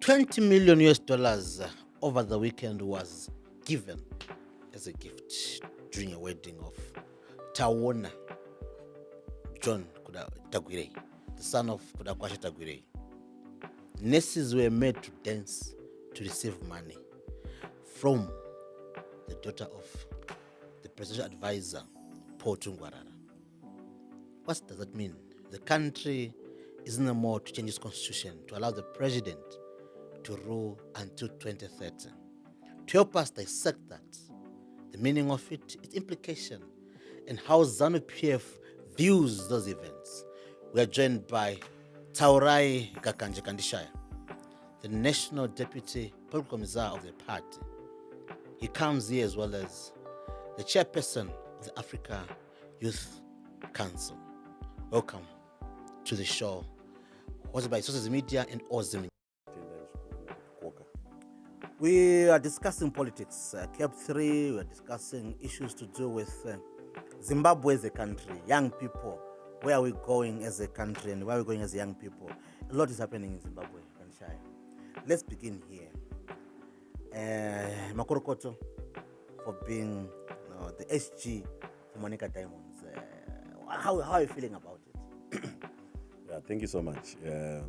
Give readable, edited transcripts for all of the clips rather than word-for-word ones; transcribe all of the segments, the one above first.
$20 million over the weekend was given as a gift during a wedding of Taurai John Tagwirei, the son of Tagwirei. Nurses were made to dance to receive money from the daughter of the presidential advisor, Paul Tungwarara. What does that mean? The country is in a mode to change its constitution to allow the president to rule until 2030. To help us dissect that, the meaning of it, its implication, and how ZANU PF views those events, we are joined by Taurai Kandishaya, the National Deputy Political Commissar of the party. He comes here as well as the chairperson of the Africa Youth Council. Welcome to the show, hosted by social media and Ozim. We are discussing politics, CAB3, we are discussing issues to do with Zimbabwe as a country, young people, where are we going as a country and where are we going as young people. A lot is happening in Zimbabwe, Kandishaya. Let's begin here. Makorokoto for being the SG for Monica Diamonds. How are you feeling about it? Yeah, thank you so much. It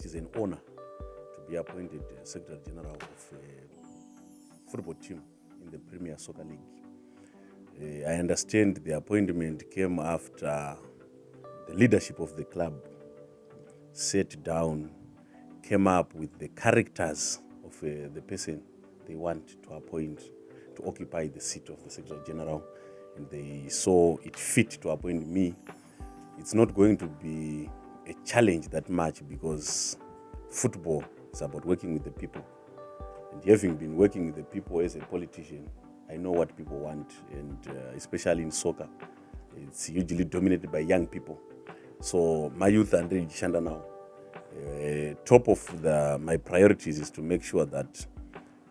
is an honor to be appointed Secretary General of a football team in the Premier Soccer League. I understand the appointment came after the leadership of the club sat down, came up with the characters of the person they want to appoint to occupy the seat of the Secretary General, and they saw it fit to appoint me. It's not going to be a challenge that much because football is about working with the people. And having been working with the people as a politician, I know what people want, and especially in soccer, it's usually dominated by young people. So my youth are really Shanda now. Top of my priorities is to make sure that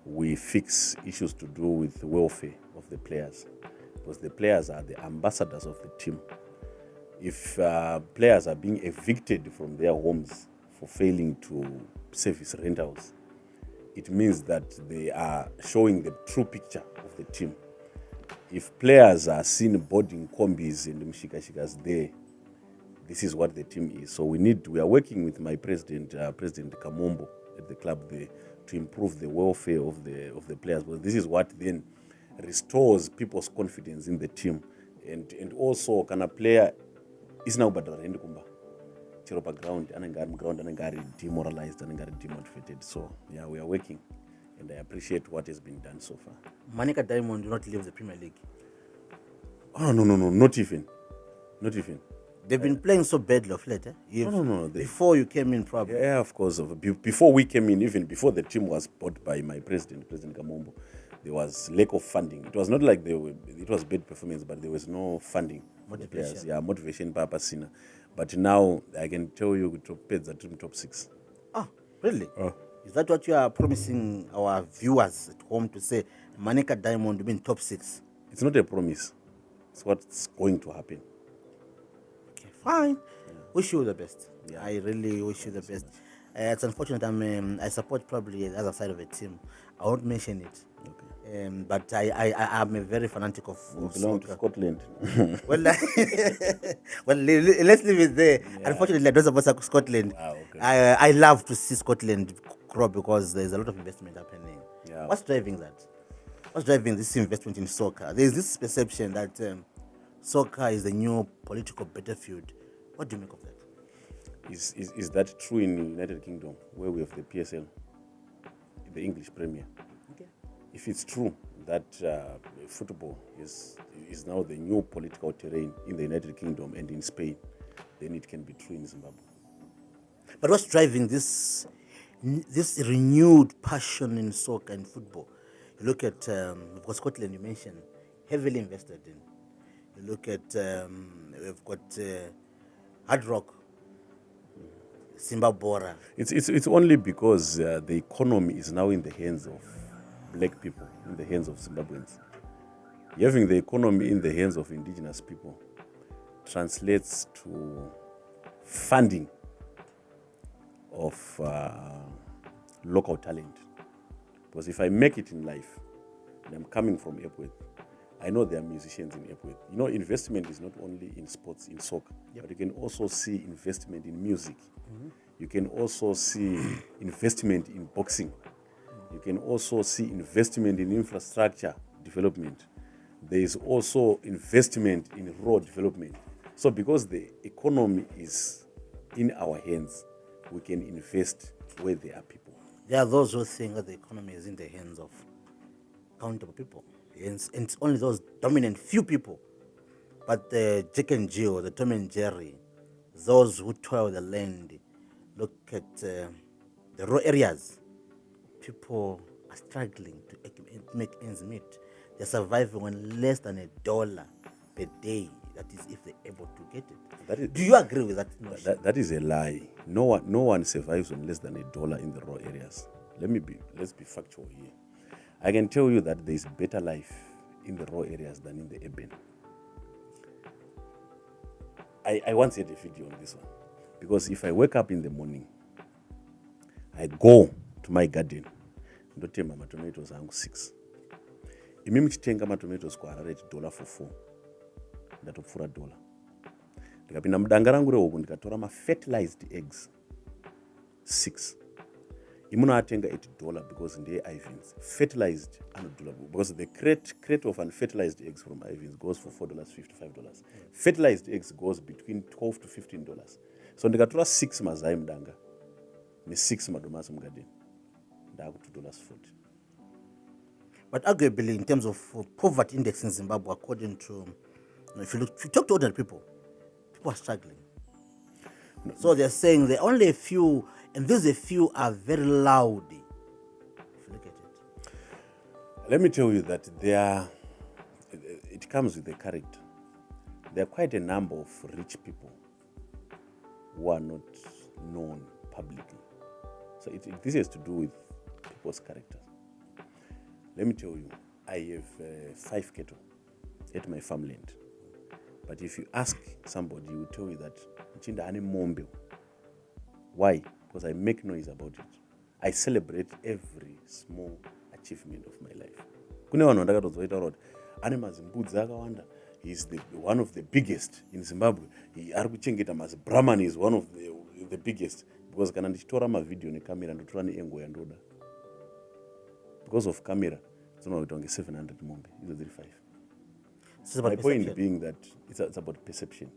we fix issues to do with the welfare of the players, because the players are the ambassadors of the team. If players are being evicted from their homes for failing to service rentals, it means that they are showing the true picture of the team. If players are seen boarding combis and mshikashikas there, this is what the team is. So we are working with my president, President Kamombo at the club there, to improve the welfare of the players. Well, this is what then restores people's confidence in the team, and also can a player is now better than Kumba. Chiropa ground and demoralized and demotivated. So yeah, we are working, and I appreciate what has been done so far. Monica Diamond do not leave the Premier League. Oh no, not even. They've been playing so badly of late. No. Before you came in, probably. Yeah, of course. Before we came in, even before the team was bought by my president, President Kamombo, there was lack of funding. It was not like it was bad performance, but there was no funding. Motivation. Yeah, motivation, purpose. But now I can tell you, top 6. Oh, really? Is that what you are promising our viewers at home to say? Monica Diamond will be in top 6. It's not a promise. It's what's going to happen. Okay, fine. Yeah. Wish you the best. Yeah. I really wish you the best. It's unfortunate I support probably the other side of the team. I won't mention it. Okay. But I'm a very fanatic of belong to Scotland. Well, let's leave it there. Yeah. Unfortunately, I don't support Scotland. Wow, okay. I love to see Scotland grow because there's a lot of investment happening. Yeah. What's driving that? What's driving this investment in soccer? There's this perception that soccer is the new political battlefield. What do you make of that? Is that true in the United Kingdom, where we have the PSL, the English Premier? Okay. If it's true that football is now the new political terrain in the United Kingdom and in Spain, then it can be true in Zimbabwe. But what's driving this renewed passion in soccer and football? You look at we've got Scotland, you mentioned, heavily invested in. You look at we've got Hard Rock, Zimbabwe. It's only because the economy is now in the hands of black people, in the hands of Zimbabweans. Having the economy in the hands of indigenous people translates to funding of local talent. Because if I make it in life, and I'm coming from Epworth, I know there are musicians in Epworth. You know, investment is not only in sports, in soccer, but you can also see investment in music. You can also see investment in boxing. You can also see investment in infrastructure development. There is also investment in road development. So because the economy is in our hands, we can invest where there are people. There are those who think that the economy is in the hands of countable people. And it's only those dominant few people. But the Jack and Jill, the Tom and Jerry, those who toil the land, look at the rural areas. People are struggling to make ends meet. They're surviving on less than $1 per day. That is, if they're able to get it. Do you agree with that notion? That is a lie. No one survives on less than $1 in the rural areas. Let's be factual here. I can tell you that there is better life in the rural areas than in the urban. I once had a video on this one. Because if I wake up in the morning, I go to my garden, ndotemba tomatoes angu 6. Imi mchitenga tomatoes kwa harare $1 for 4. Ndatopfura $1. Ndikapinda mudanga rangu rehuku ndikatora fertilized eggs 6. Imunoatenga $8 because ndeye Ivins. Fertilized anodhura because the crate of unfertilized eggs from Ivins goes for $4.50, $5. Fertilized eggs goes between $12 to $15. So ndikatora 6 mazai mudanga ne6 madomasi mugarden ndaku $2.40. But arguably, in terms of poverty index in Zimbabwe, according to, if you talk to other people are struggling. No. So they're saying there are only a few, and these a few are very loud. If you look at it, let me tell you that it comes with the character. There are quite a number of rich people who are not known publicly. So this has to do with people's characters. Let me tell you, I have 5 cattle at my farmland. But if you ask somebody, he will tell you that Mchinda ane mombe. Why? Because I make noise about it. I celebrate every small achievement of my life. Kune vanhu vandakatozoita road. Ane mazimbudzi akawanda. He is one of the biggest in Zimbabwe. Ari kuchengeta Brahman is one of the biggest. Because kana ndichitora mavideo nekamera ndotora neengo yandoda. Because of camera, it's not only 700 mombe. It's 35. My point being that it's about perception.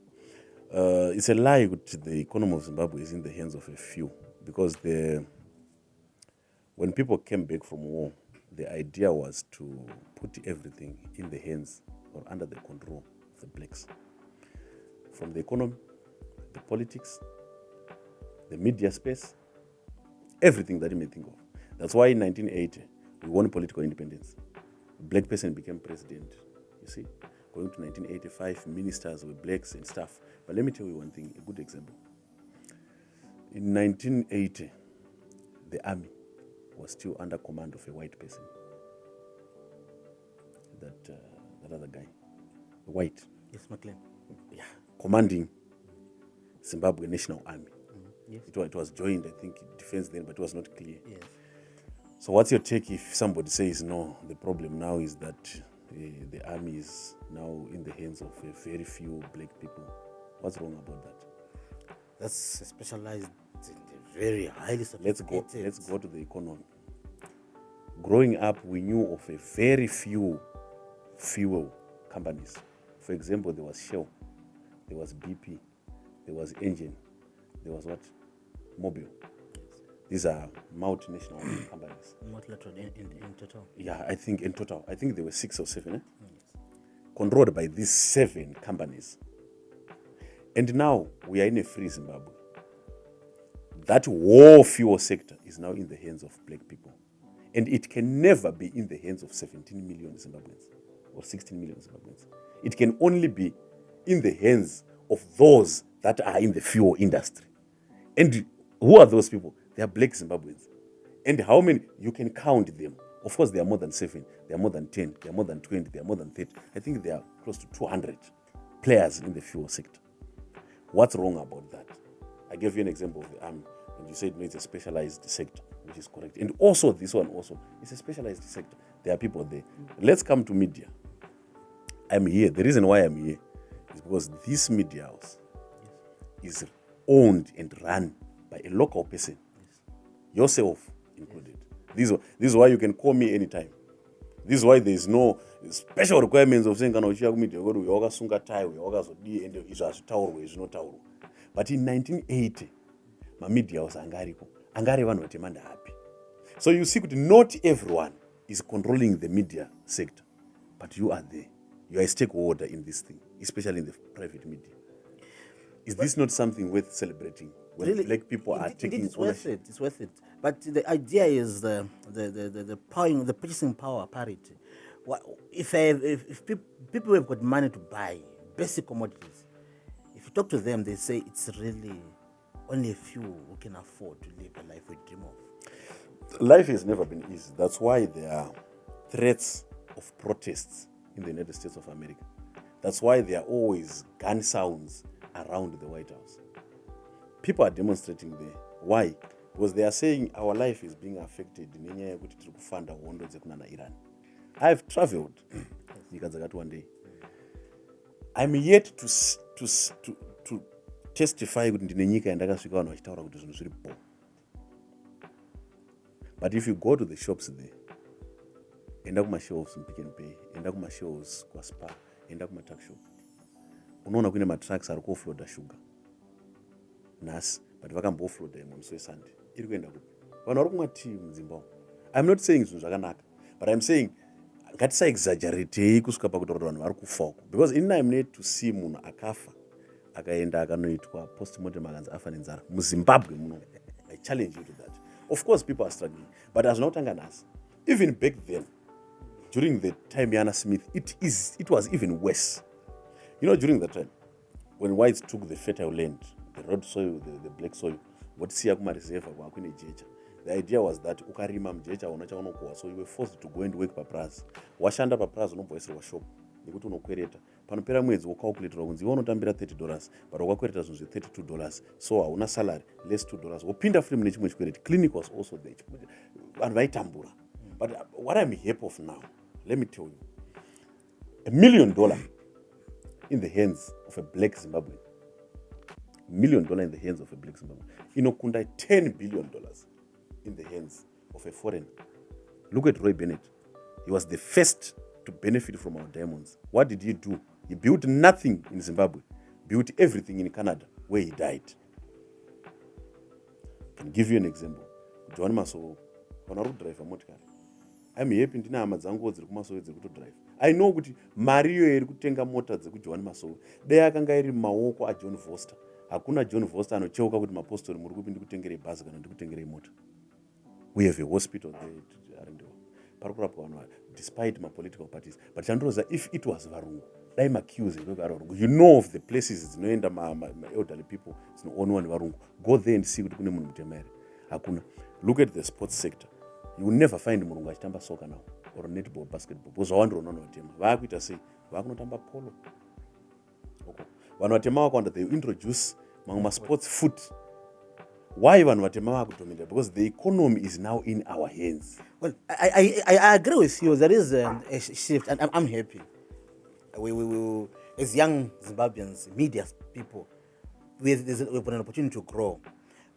It's a lie that the economy of Zimbabwe is in the hands of a few. Because when people came back from war, the idea was to put everything in the hands or under the control of the blacks. From the economy, the politics, the media space, everything that you may think of. That's why in 1980, we won political independence. A black person became president, you see. Going to 1985, ministers were blacks and stuff. But let me tell you one thing, a good example. In 1980, the army was still under command of a white person. That other guy, white. Yes, McLean. Yeah, commanding Zimbabwe National Army. Yes. It was joined, I think, defense then, but it was not clear. Yes. So what's your take if somebody says, no, the problem now is that the army is now in the hands of a very few black people? What's wrong about that? That's specialized, very highly sophisticated. Let's go to the economy. Growing up, we knew of a very few fuel companies. For example, there was Shell, there was BP, there was Engine, there was what? Mobil. These are multinational companies. Multilateral in total? Yeah, I think in total. I think there were 6 or 7. Yes. Controlled by these 7 companies. And now we are in a free Zimbabwe. That war fuel sector is now in the hands of black people. And it can never be in the hands of 17 million Zimbabweans or 16 million Zimbabweans. It can only be in the hands of those that are in the fuel industry. And who are those people? They are black Zimbabweans. And how many? You can count them. Of course, there are more than 7. There are more than 10. There are more than 20. There are more than 30. I think there are close to 200 players in the fuel sector. What's wrong about that? I gave you an example of the army, and you said no, it's a specialized sector. which is correct. And also, this one also, it's a specialized sector. There are people there. Let's come to media. I'm here. The reason why I'm here is because this media house is owned and run by a local person, yourself included. This is why you can call me anytime. This is why there is no special requirements of saying, media, but in 1980, my media was angariko. So you see, not everyone is controlling the media sector, but you are there. You are a stakeholder in this thing, especially in the private media. Is this not something worth celebrating? When really, black people are taking it's worth it. It's worth it. But the idea is the purchasing power parity. If people have got money to buy basic commodities, if you talk to them, they say it's really only a few who can afford to live a life we dream of. Life has never been easy. That's why there are threats of protests in the United States of America. That's why there are always gun sounds around the White House. People are demonstrating there. Why? Because they are saying our life is being affected. I've traveled one day. I'm yet to testify but if you go to the shops there, enda kuma shelves in Pick and Pay, enda kuma shelves kwa Spar, enda kuma truck shop, unaona kune matrucks ari kuoffloada sugar nhasi, but vakamboofloada imwe musi weSunday. Iri kuenda kupi? Vanhu vari kumwa tea muZimbabwe. I'm not saying zvinhu zvakanaka, but I'm saying ngatisaexaggeratei kusvika pakutaura vanhu vari kufa uko, because ini I'm need to see munhu akafa akaenda akanoitwa postmortem akanzi afa nenzara muZimbabwe muno. I challenge you to that. Of course, people are struggling, but as not Tanganas, even back then, during the time Yana Smith, it was even worse. You know, during that time, when whites took the fertile land, the red soil, the black soil, the idea was that so you were forced to go and work papras. Washanda papras no voice wa shop. Nikuti unokwereta. Panopera mwedzi wocalculator kunzi unotambira $30, but wakakwereta zvinhu $32. So hauna salary, less $2. Wopinda free nechimwe chikwereti. Clinic was also there. Vanhu vaitambura. But what I'm happy of now, let me tell you, $1 million in the hands of a black Zimbabwean. $1 million in the hands of a black Zimbabwean. Inokunda $10 billion in the hands of a foreigner. Look at Roy Bennett. He was the first to benefit from our diamonds. What did he do? He built nothing in Zimbabwe, built everything in Canada, where he died. I can give you an example. John Maso, Honorable Driver Motkari. I'm happy ndina hama dzangu dziri kumasowe dziri kutodrive. I know kuti mariyo iri kutenga mota dzekuJohn Masowe dai akanga iri mumaoko aJohn Vorster. Hakuna John Vorster anocheuka kuti mapostori muri kupi ndikutengerei bhazi kana ndikutengerei mota. We have a hospital there arendewa. Parikurapwa vanhu despite my political parties. But Chandroza, if it was Varungu, I'm accusing you know of the places dzinoenda elderly people, it's no only one Varungu. Go there and see kuti kune munhu mutemere. Hakuna. Look at the sports sector. You will never find Murungu achitamba soccer now or netball, basketball. Because wawandiro unoona vatema. Vaakuita sei? Vaakunotamba polo. Okay. Vanhu vatema vakawanda, they introduce mamwe sports foot. Why vanhu vatema vakudominate? Because the economy is now in our hands. Well, I agree with you. There is a shift, and I'm happy. We as young Zimbabweans, media people, we've got an opportunity to grow.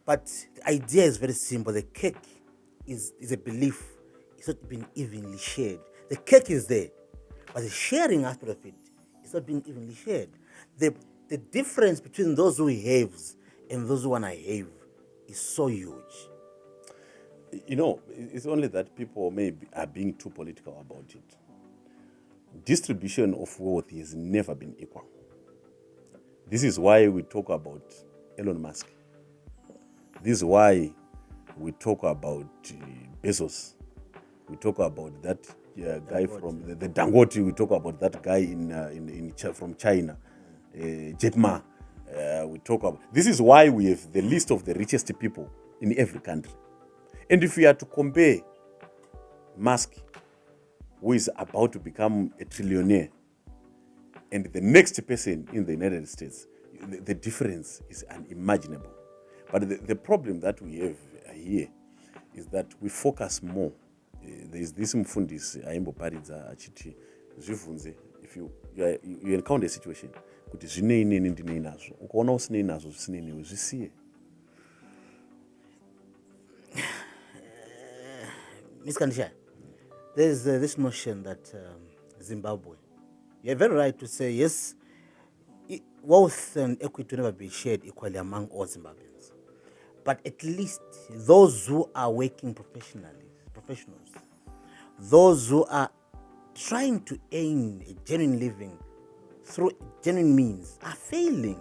But the idea is very simple. The cake is a belief. It's not being evenly shared. The cake is there, but the sharing aspect of it is not being evenly shared. The difference between those who haves and those who wanna have is so huge. You know, it's only that people are being too political about it. Distribution of wealth has never been equal. This is why we talk about Elon Musk. This is why we talk about Bezos. We talk about that guy from the Dangote. We talk about that guy from China, Jack Ma. We talk about. This is why we have the list of the richest people in every country. And if we are to compare Musk, who is about to become a trillionaire, and the next person in the United States, the difference is unimaginable. But the problem that we have here is that we focus more. There is this mfundisi aimboparidza achiti zvivhunze, if you encounter a situation kuti zvinei neni ndinei nazvo, ukaona usinei nazvo zvisinei newe zvisiye. Ms. Kandishaya, there's this notion that Zimbabwe, you're very right to say, yes, wealth and equity will never be shared equally among all Zimbabweans. But at least those who are working professionals, those who are trying to earn a genuine living through genuine means are failing.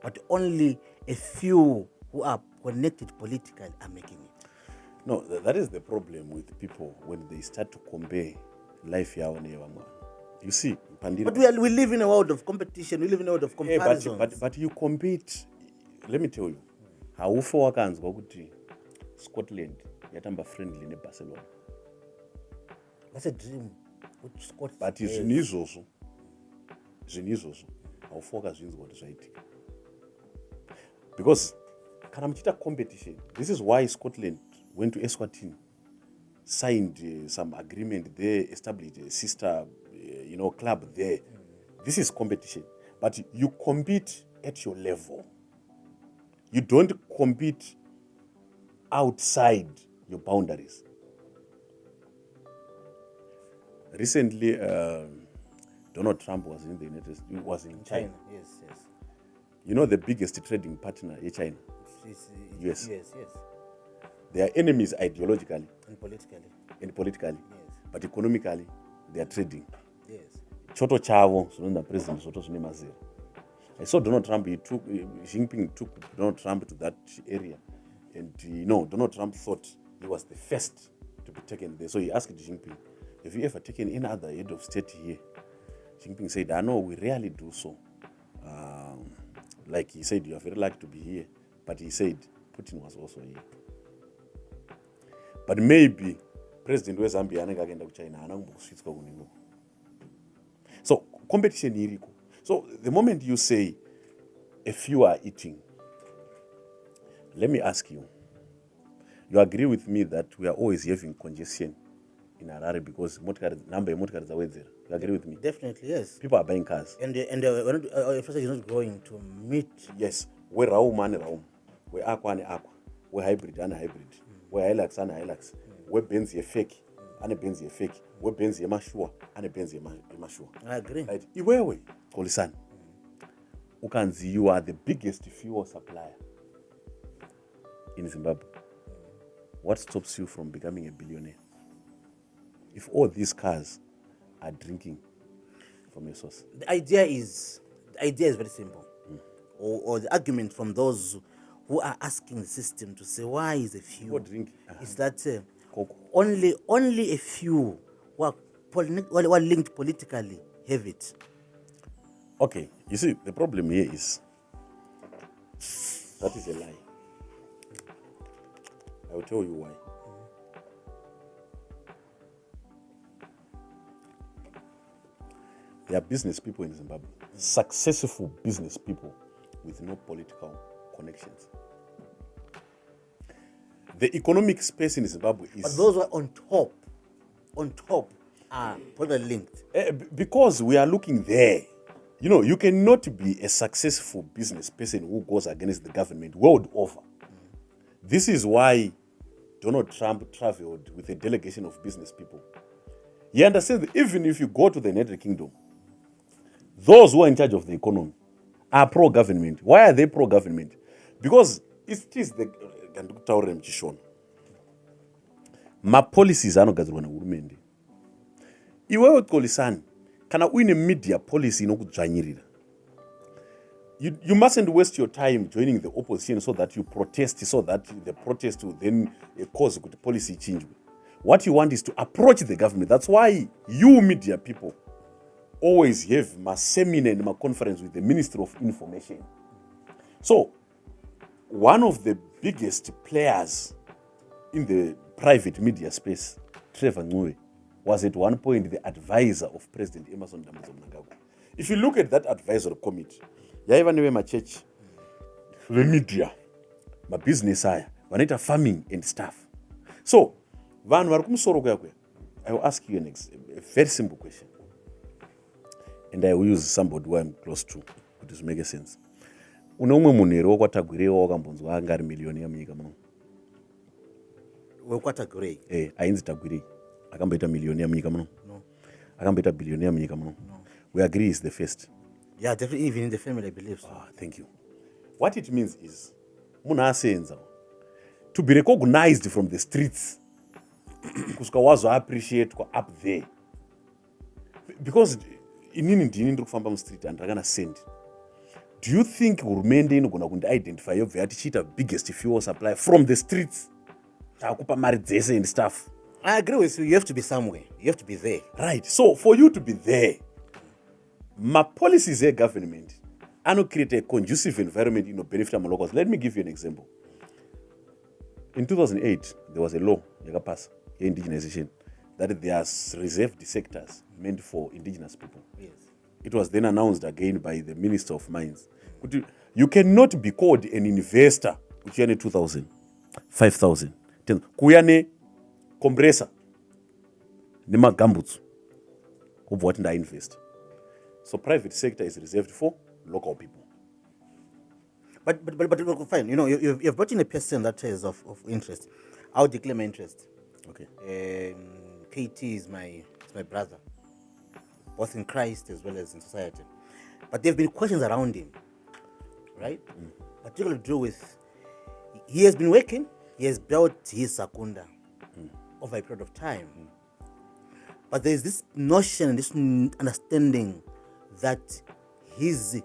But only a few who are connected politically are making it. No, that is the problem with people when they start to compare life yao na yawamwana. You see, Pandira. But we live in a world of competition. We live in a world of comparison. But you compete. Let me tell you. Haufa wakanzwa kuti Scotland yatamba friendly ne Barcelona. That's a dream. With Scotland. But zvinizvozvo. Haufa wakazvinzwa kuti zvaitika. Because kana muchita competition, this is why Scotland went to Eswatini, signed some agreement there, established a sister club there. This is competition. But you compete at your level. You don't compete outside your boundaries. Recently, Donald Trump was in the United States, was in China. Yes. You know the biggest trading partner in China? Yes. They are enemies ideologically And politically. Yes. But economically, they are trading. Yes. Choto chavo, the president, Choto Mazera. I saw Donald Trump, Xi Jinping took Donald Trump to that area. And Donald Trump thought he was the first to be taken there. So he asked Xi Jinping, have you ever taken any other head of state here? Xi Jinping said, I know, we rarely do so. Like he said, you are very lucky to be here. But he said, Putin was also here. But maybe President wa Zambia anenge to China anangosvitswa kuniko. So competition iriko. So the moment you say a few are eating, let me ask you, you agree with me that we are always having congestion in Harare because number of motorcars are there. You agree with me? Definitely, yes. People are buying cars. And infrastructure is not growing to meet. Yes. Where Raum and Raum. Where Aqua and Aqua. Where hybrid and hybrid. Where Hilux and Hilux. Where Benz is fake and a Benz is fake. Where Benz is mashua and a Benz is mashua. I agree. Right? Iwewe, Kolisan. Ukanzi, you are the biggest fuel supplier in Zimbabwe. What stops you from becoming a billionaire? If all these cars are drinking from your source. The idea is very simple. Or the argument from those who are asking the system to say why is a few is that only a few who are linked politically have it. Okay, you see, the problem here is that is a lie. I will tell you why. There are business people in Zimbabwe, successful business people with no political connections. The economic space in Zimbabwe is... But those who are on top are politically linked. Because we are looking there. You cannot be a successful business person who goes against the government world over. This is why Donald Trump traveled with a delegation of business people. He understands that even if you go to the United Kingdom, those who are in charge of the economy are pro-government. Why are they pro-government? Because it is the Taurai mchishona. Ma-policies anogadzirwa nehurumende. Iwewe Kolisani, kana uine media policy inokudzvanyirira. You mustn't waste your time joining the opposition so that you protest, so that the protest will then cause the policy change. What you want is to approach the government. That's why you media people always have a seminar and a conference with the Minister of Information. So, one of the biggest players in the private media space, Trevor Ngwe, was at one point the advisor of President Emerson Mnangagwa. If you look at that advisory committee, yaiva my church, the media, my business, vanoita farming and stuff. So, vanhu vari kumusoro kuyakwe, I will ask you a very simple question. And I will use somebody who I'm close to, kuti zvimeke sense. Une umwe munhu here wakwatagwirei wakambonzwa anga ari millionaire munyika muno? Wekwatagwirei? Ainzi Tagwirei. Akamboita millionaire munyika muno? No. Akamboita billionaire munyika muno? No. We agree he's the first. Yeah, definitely, even in the family, I believe so. Thank you. What it means is, munhu asenza, to be recognized from the streets, kusvika wazoappreciate up there. Because inini ndini ndiri kufamba mustreet and ndakana send. Do you think hurumende inogona kundi-identify yobva yatichiita biggest fuel supply from the streets? Takupa mari dzese and stuff. I agree with you. You have to be somewhere. You have to be there. Right. So for you to be there, my policies here, government, and create a conducive environment in benefit of locals. Let me give you an example. In 2008, there was a law, indigenization, that there are reserved sectors meant for indigenous people. Yes. It was then announced again by the Minister of Mines. You cannot be called an investor, which you 2,000, 5,000, 10,000. Kuyane compressor, nema gambutsu, what I invest. So private sector is reserved for local people. But fine. You know, you've brought in a person that is of interest. I'll declare my interest. Okay. KT is my brother, both in Christ as well as in society. But there have been questions around him, right? Particularly to do with, he has been working, he has built his Sakunda over a period of time. But there is this notion, this understanding that his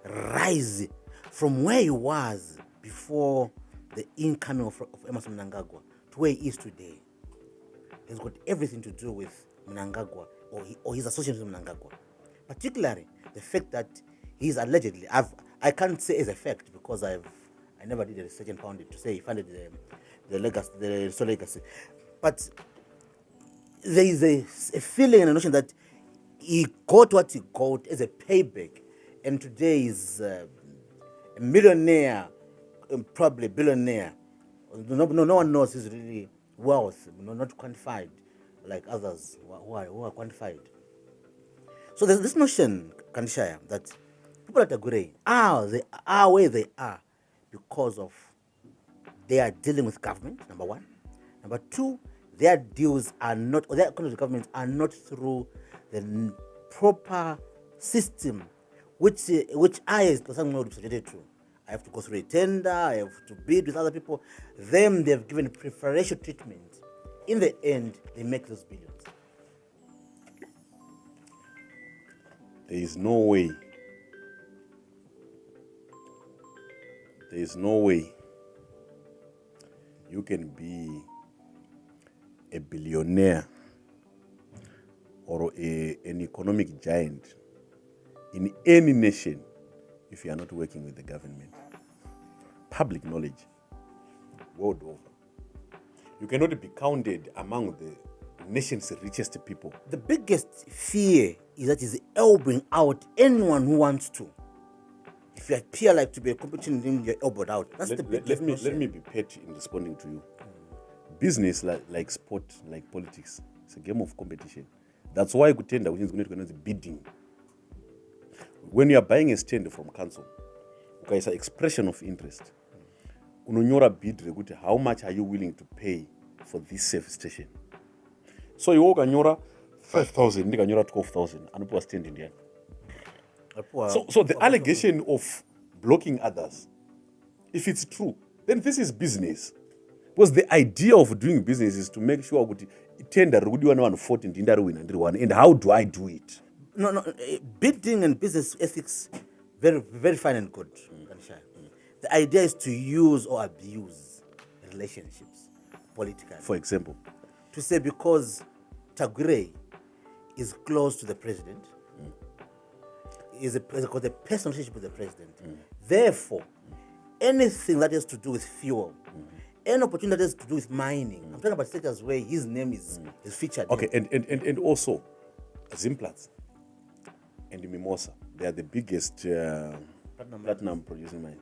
rise from where he was before the incoming of Emerson Mnangagwa to where he is today has got everything to do with Mnangagwa or his association with Mnangagwa. Particularly the fact that he is allegedly, I can't say as a fact because I never did a research and found it to say he funded the legacy, the sole legacy. But there is a feeling and a notion that he got what he got as a payback, and today is a millionaire, probably billionaire. No one knows his really wealth, not quantified like others who are quantified. So there's this notion, Kandishaya, that people at Tagwirei they are where they are because of they are dealing with government, number one. Number two, their deals are not, or their contracts with government are not through the proper system, which I as Kasang would be subjected to. I have to go through a tender, I have to bid with other people. Them, they've given preferential treatment. In the end, they make those billions. There is no way you can be a billionaire or an economic giant in any nation if you are not working with the government. Public knowledge, world over. You cannot be counted among the nation's richest people. The biggest fear is that he's elbowing out anyone who wants to. If you appear like to be a competition, you're elbowed out. That's the biggest let me be petty in responding to you. Business, like sport, like politics, it's a game of competition. That's why you tender, which is going to be bidding. When you are buying a stand from council, okay, it's an expression of interest. Unonyora bid, how much are you willing to pay for this service station? So you walk anyora 5,000, you anyora 12,000, and people are standing there. So the allegation of blocking others, if it's true, then this is business. Because the idea of doing business is to make sure tender and how do I do it? No, bidding and business ethics, very, very fine and good. The idea is to use or abuse relationships politically. For example? To say because Tagwirei is close to the president, is got a personal relationship with the president. Therefore, anything that has to do with fuel, any opportunity that has to do with mining, I'm talking about sectors where his name is featured. Okay, and also Zimplats and Mimosa, they are the biggest platinum producing mine.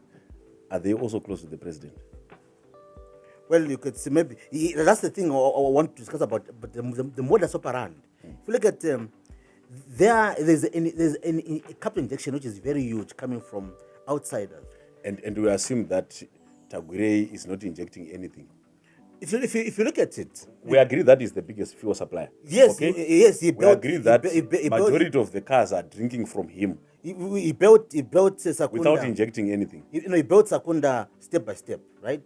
Are they also close to the president? Well, you could see maybe that's the thing I want to discuss about, but the modus operandi. If you look at there's a capital injection which is very huge coming from outsiders. And we assume that Tagwirei is not injecting anything. If you look at it, We agree that is the biggest fuel supplier. yes, Okay? yes, We agree that majority of the cars are drinking from him he built Sakunda without injecting anything. He built Sakunda step by step, right?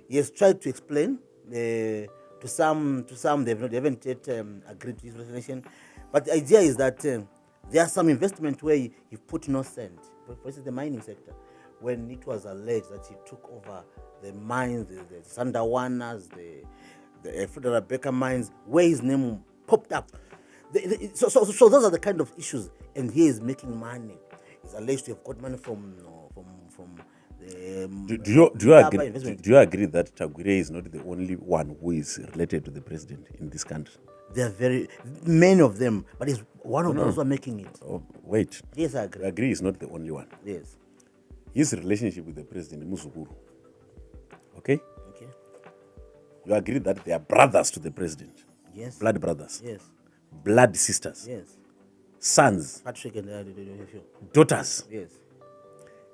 He has tried to explain to some they haven't yet agreed to this explanation, but the idea is that there are some investment where he put no cent. For instance, the mining sector, when it was alleged that he took over the mines, the Sandawanas, the Federal Baker mines, where his name popped up. So those are the kind of issues, and he is making money. He's alleged to have got money from the. Do you agree that Tagwirei is not the only one who is related to the president in this country? There are many of them, but he's one of those who are making it. Oh, wait. Yes, I agree. I agree he's not the only one. Yes. His relationship with the president, Musukuru. Okay? Okay. You agree that they are brothers to the president? Yes. Blood brothers. Yes. Blood sisters. Yes. Sons. Patrick and Daughters. yes.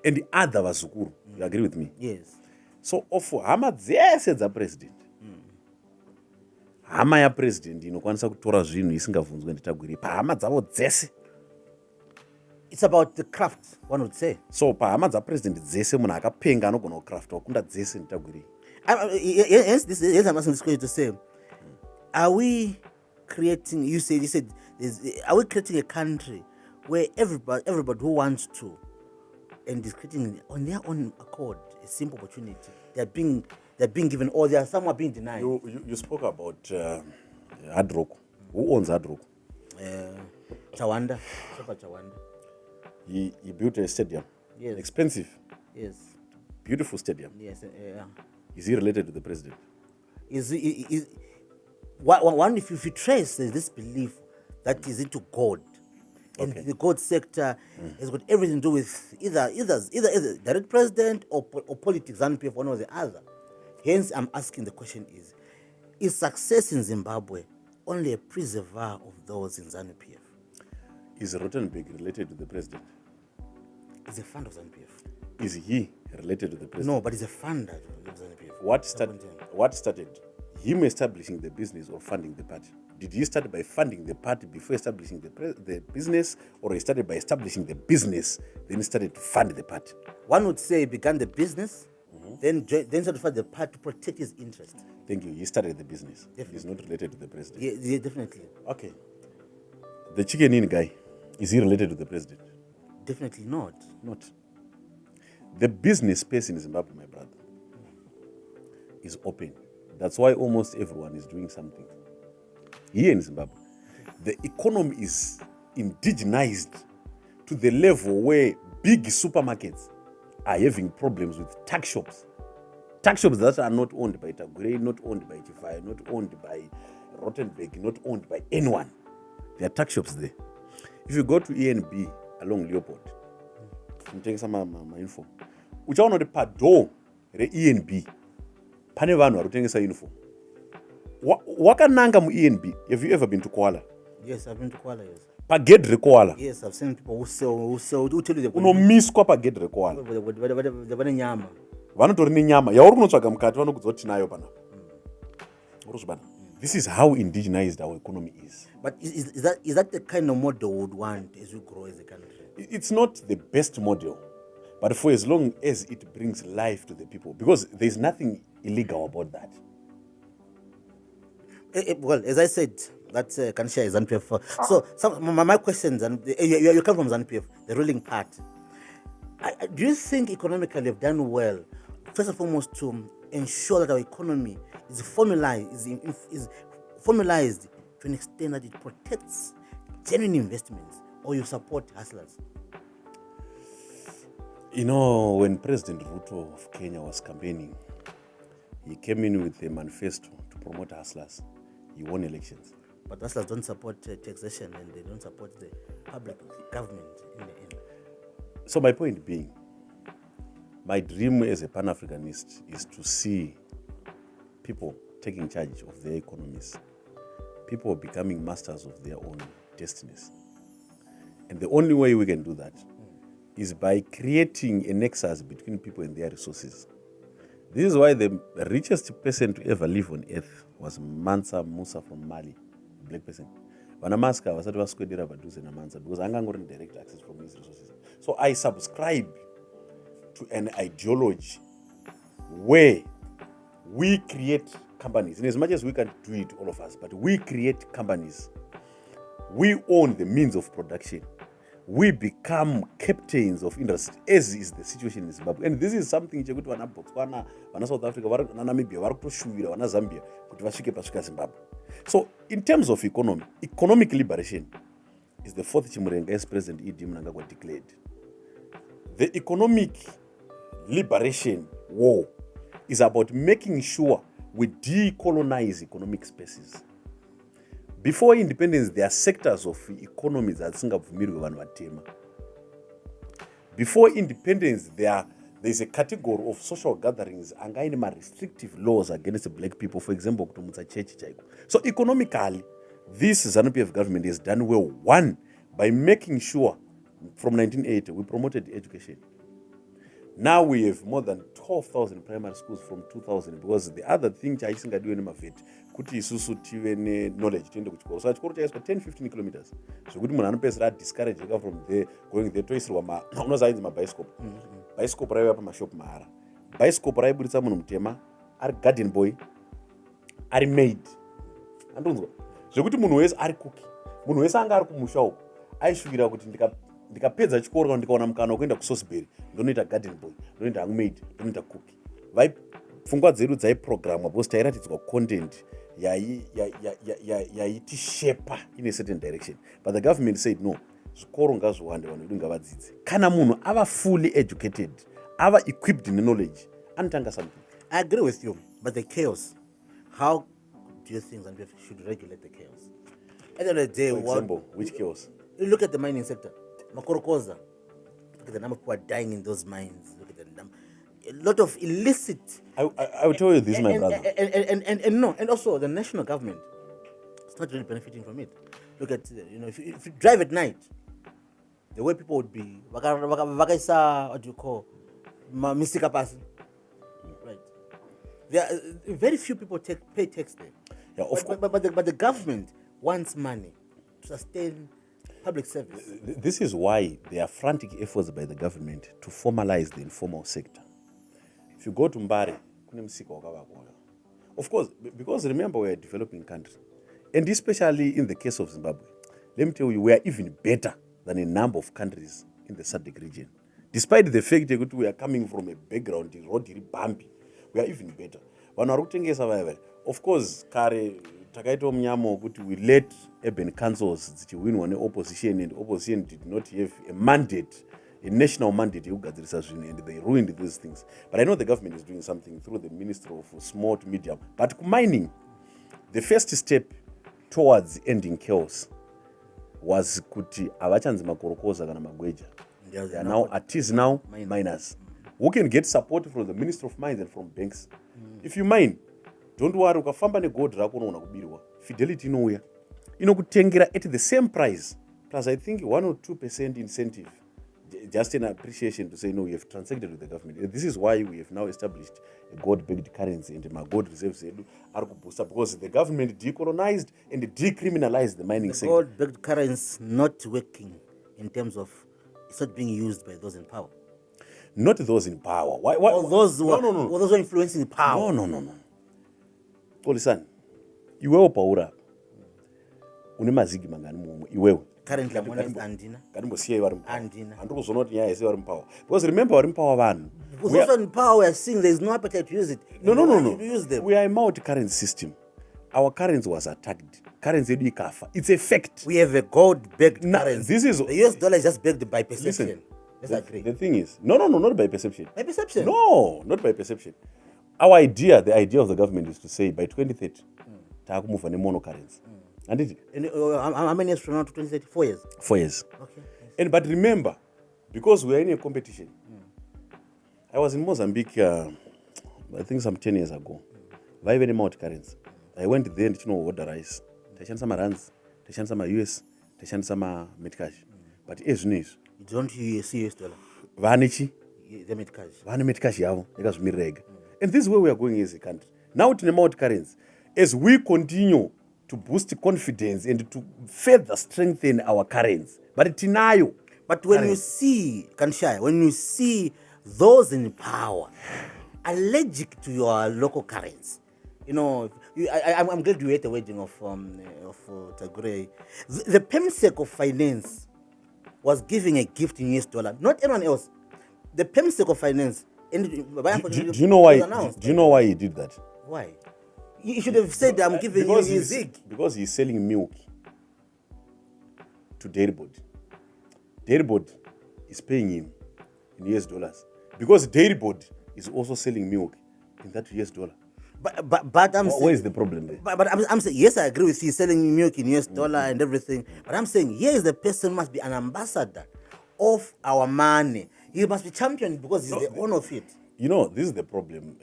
And the other Vasukuru. You agree with me? Yes. So of hama dzese dzapresident hama yapresident inokwanisa kutora zvinhu isingabvunzwe nditagwiri pahama dzavo dzese. It's about the craft, one would say. So pahama dzapresident dzese munhu akapenga anogona kucraft wakunda dzese nditagwiri. Yes, I'm asking this question to say, are we creating? You said, are we creating a country where everybody who wants to, and is creating on their own accord a simple opportunity, they're being given, or there are some are being denied? You spoke about Hard Rock. Who owns Hard Rock? Chawanda, Super Chawanda. He built a stadium. Yes. Expensive. Yes. Beautiful stadium. Yes. Is he related to the president? One, if you trace this belief that is into God, and the God sector has got everything to do with either direct president or politics, ZANU PF, one or the other. Hence, I'm asking the question: is success in Zimbabwe only a preserver of those in ZANU PF? Is Rottenberg related to the president? He's a fund of ZANU PF. Is he related to the president? No, but he's a funder of ZANU PF. What started him establishing the business or funding the party? Did he start by funding the party before establishing the business, or he started by establishing the business, then he started to fund the party? One would say he began the business, then started to fund the party to protect his interest. Thank you. He started the business. Definitely. He's not related to the president. Yeah, definitely. Okay. The chicken in guy, is he related to the president? Definitely not. Not. The business space in Zimbabwe, my brother, is open. That's why almost everyone is doing something. Here in Zimbabwe, the economy is indigenized to the level where big supermarkets are having problems with tuck shops. Tuck shops that are not owned by Tagwirei, not owned by Chifai, not owned by Rottenberg, not owned by anyone. There are tuck shops there. If you go to ENB along Leopold, I'm taking some my info. Uchaona kuti padoo re-ENB pane vanhu vari kutengesa uniform. Wakananga mu-ENB. Have you ever been to Kuala? Yes, I've been to Kuala, yes. Pagedhi reKuala. Yes, I've seen people who sell, who tell you Unomiswa pagedhi reKuala. vane nyama. Vanotori nenyama yauri kunotsvaga mukati vanokudza kuti tinayo pana. Urikuzvibata. This is how indigenized our economy is. But is that the kind of model we would want as we grow as a country? It's not the best model, but for as long as it brings life to the people, because there's nothing illegal about that. Well, as I said, that's Kandishaya is ZANU PF. So my questions, and you come from ZANU PF, the ruling part. Do you think economically have done well, first and foremost, to ensure that our economy is formalized to an extent that it protects genuine investments, or you support hustlers? You know, when President Ruto of Kenya was campaigning, he came in with a manifesto to promote hustlers. He won elections. But hustlers don't support taxation, and they don't support the public government in the end. So my point being, my dream as a Pan-Africanist is to see people taking charge of their economies, people becoming masters of their own destinies. And the only way we can do that is by creating a nexus between people and their resources. This is why the richest person to ever live on earth was Mansa Musa from Mali, a black person. Vanamaska was vaswedera padhuze naMansa because angangori direct access from his resources. So I subscribe to an ideology where we create companies, and as much as we can do it, all of us, but we create companies. We own the means of production. We become captains of industry, as is the situation in Zimbabwe. And this is something chekuti vana Botswana, vana South Africa, vana Namibia, vari kutoshuvira vana Zambia kuti vasvike pasvika Zimbabwe. So in terms of economy, economic liberation is the fourth chimurenga as President E.D. Mnangagwa declared. The economic liberation war is about making sure we decolonize economic spaces. Before independence, there are sectors of economies that singabvumirwe vanhu vatema. Before independence, there is a category of social gatherings angaine restrictive laws against black people, for example, kutomutsa church chaiko. So economically, this ZANU PF government has done well. One, by making sure from 1980 we promoted education. Now we have more than 12,000 primary schools from 2000, because the other thing chaisingadiwe nemavheti kuti isusu tive knowledge tiende kuchikoro. So chikoro chaiswa 10-15 kilometers. Zvokuti munhu anopedzera discourage from there going there toisirwa unozainzi mabicycle. Bicycle raiva pamashop mahara. Bicycle raibuditsa munhu mutema ari garden boy, ari maid. Andonzwa. Zvokuti munhu wese ari cookie. Munhu wese anga ari kumusha uko aishuvira kuti ndikapedza chikoro kana ndikaona mukana wekuenda kusosberry ndonoita garden boy, ndonoita handmaid, ndonoita cookie. Pfungwa dzedu dzaiprogramwa because tairatidzwa content yaitishepa in a certain direction. But the government said no, zvikoro ngazviwande, vanhu vedu ngavadzidze. Kana munhu ava fully educated, ava equipped in knowledge, anotanga something. I agree with you, but the chaos, how do you think ZANU PF should regulate the chaos? At the end of the day, For example, which chaos? You look at the mining sector, Makorokoza. Look at the number of people dying in those mines. Look at the number. A lot of illicit. I will tell you this, my brother. And also the national government is not really benefiting from it. Look at, if you drive at night, the way people would be, what do you call, mystic person, right? There are very few people pay tax there. Yeah, but the government wants money to sustain public service. This is why there are frantic efforts by the government to formalize the informal sector. If you go to Mbare, of course, because remember we are a developing country, and especially in the case of Zimbabwe, let me tell you, we are even better than a number of countries in the SADC region. Despite the fact that we are coming from a background, bumpy, we are even better. Of course, takaita munyamo kuti we let urban councils dzichiwinwa neopposition, and opposition did not have a mandate, a national mandate yekugadzirisa zvinhu, and they ruined these things. But I know the government is doing something through the Ministry of Small to Medium. But mining, the first step towards ending chaos was kuti avachanzi makorokoza kana magweja. They are now artisanal miners who can get support from the Ministry of Mines and from banks. If you mine, don't worry, ukafamba negold rako unoona kubirwa. Fidelity inouya. Inokutengera at the same price. Plus I think 1 or 2% incentive. Just an appreciation to say, no, we have transacted with the government. And this is why we have now established a gold-backed currency, and my gold reserves are boosted because the government decolonized and decriminalized the mining sector. Gold-backed currency not working in terms of it's not being used by those in power. Not those in power. Why? Or those who are those who are influencing power. No. Listen, iwewe paura une mazigi mangani mumwe iwewe. Currently I'm honest, Andina. Kadimbosiya vari mupower. Andina. Handikuzona kuti nyaya yese vari mupower. Because remember vari mupower vanhu. Because also in power we are seeing there is no appetite to use it. No. Use them. We are a multi-currency system. Our currency was attacked. Currency yedu ikafa. It's a fact. We have a gold-backed currency. This is the US dollar is just backed by perception. Listen, Let's agree. The thing is, no, not by perception. By perception? No, not by perception. Our idea, the idea of the government is to say by 2030, takumove ne monocurrency. And how many years from now to 2030? 4 years? 4 years. Okay. But remember, because we are in a competition, I was in Mozambique, I think some 10 years ago. vaive nemount currency. I went there ndichinohodherize. Taishandisa marands, taishandisa ma-US, taishandisa ma-metcash. But ezvino izvi You don't see US dollar. vane chi? The metcash. Vane metcash yavo yakazvimirira ega. And this is where we are going as a country. Now tine mount currency. As we continue to boost confidence and to further strengthen our currency. But tinayo. But when you see, Kandishaya, when you see those in power allergic to your local currency, you know, I'm glad you were at the wedding of Tagwirei. The PEMSEC of finance was giving a gift in US dollar, not anyone else. The PEMSEC of finance. Do you know why? Do you know why he did that? Why? You should have said, I'm giving you a zig. Because he's selling milk to dairy board. Dairy board is paying him in US dollars. Because dairy board is also selling milk in that US dollar. But I'm saying, where is the problem there? But I'm saying, yes, I agree with you, selling milk in US dollar and everything. But I'm saying, here is the person must be an ambassador of our money. He must be championed because he's the owner of it. You know, this is the problem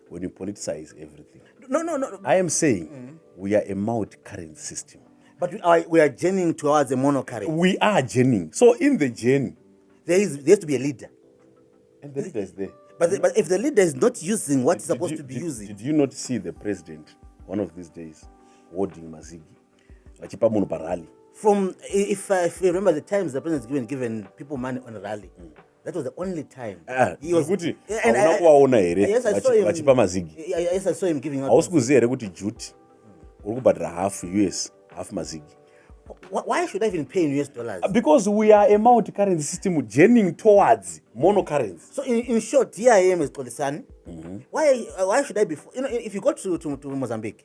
when you politicize everything. No. I am saying we are a multi-currency system. But we are journeying towards a monocurrency. We are journeying. So in the journey, there has to be a leader. And the leader is there. But if the leader is not using what he's supposed to be using. Did you not see the president one of these days holding Mazigi? Achipa munhu parally. From if you remember the times the president has given people money on a rally, that was the only time he was. Yes, I saw him. Vachipa Mazigi. Yes, I saw him giving out. Hausikuzia here kuti Juti uri kubhadhara half US, half Mazigi. Why should I even pay in US dollars? Because we are a multi-currency system journeying towards monocurrency. So in short, here I am as Commissar. Why should I be? You know, if you go to Mozambique,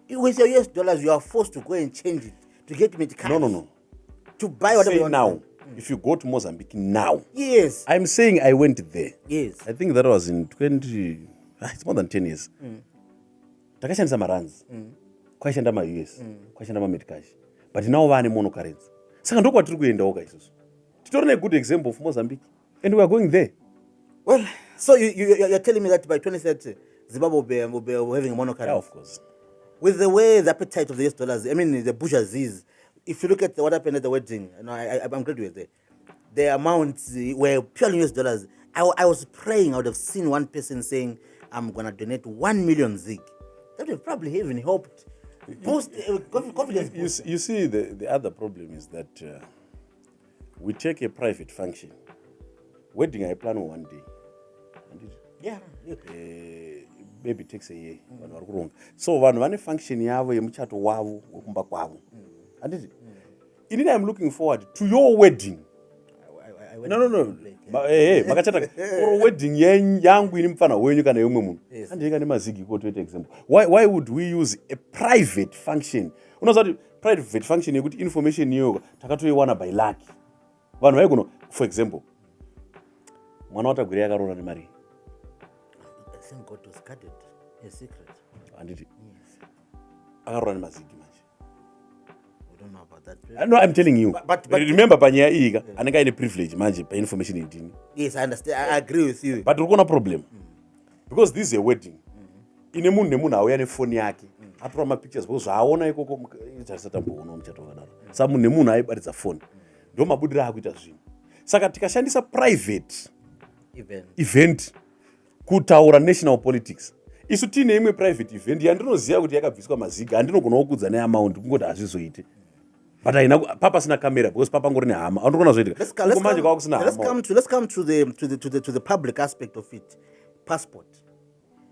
with your US dollars, you are forced to go and change it to get me cash. No. To buy whatever you want. Now, if you go to Mozambique now. Yes. I'm saying I went there. Yes. I think that was in 20. It's more than 10 years. Takashandisa marands. Kwashanda ma US. Kwashanda ma metcash. But now we are in monocurrency. Saka ndoko kwatiri kuenda oka isusu. Titori a good example of Mozambique. And we are going there. Well, so you're telling me that by 2030, Zimbabwe will be having a monocurrency? Yeah, of course. With the way the appetite of the US dollars, I mean the bourgeoisie, if you look at what happened at the wedding, you know, I'm glad you were there. The amounts were purely US dollars. I was praying, I would have seen one person saying, I'm going to donate 1 million zig. That would probably even helped boost confidence. You see, the other problem is that we take a private function. Wedding I plan on one day. Yeah. Maybe it takes a year. So one function yavo yemuchato wavo wokumba kwavo. Inini I'm looking forward to your wedding. No. Makachata or wedding yangu ini mfana wenyu kana yomwe munhu. Andika nemazigi ko to example. Why would we use a private function? Unoziva private function yekuti information iyo takatoiwana by luck. Vanhu vaiguno, for example, mwana waTagwirei akarora nemari. I think God was guarded, a secret. Anditi. Akarora nemazigi manje. We don't know about that. No, I'm telling you. But remember panyaya iyi anenge ine privilege manje pa information indini. Yes, I understand. I agree with you. But urikona problem. Because this is a wedding. Ine munhu nemunhu auya nefoni yake. Atora mapictures because zvaona ikoko ichasatamboona muchato wakadaro. Saka munhu nemunhu aibaridza phone. Ndo mabudiro akuita zvinhu. Saka tikashandisa private event kutaura national politics. Isu tine imwe private event yandinoziva kuti yakabviswa mazigi andinogona kukudza neamount kungoti hazvizoite. But papa sina camera because papa ngori nehama. Andikona zvoitika. Let's come to the public aspect of it. Passport,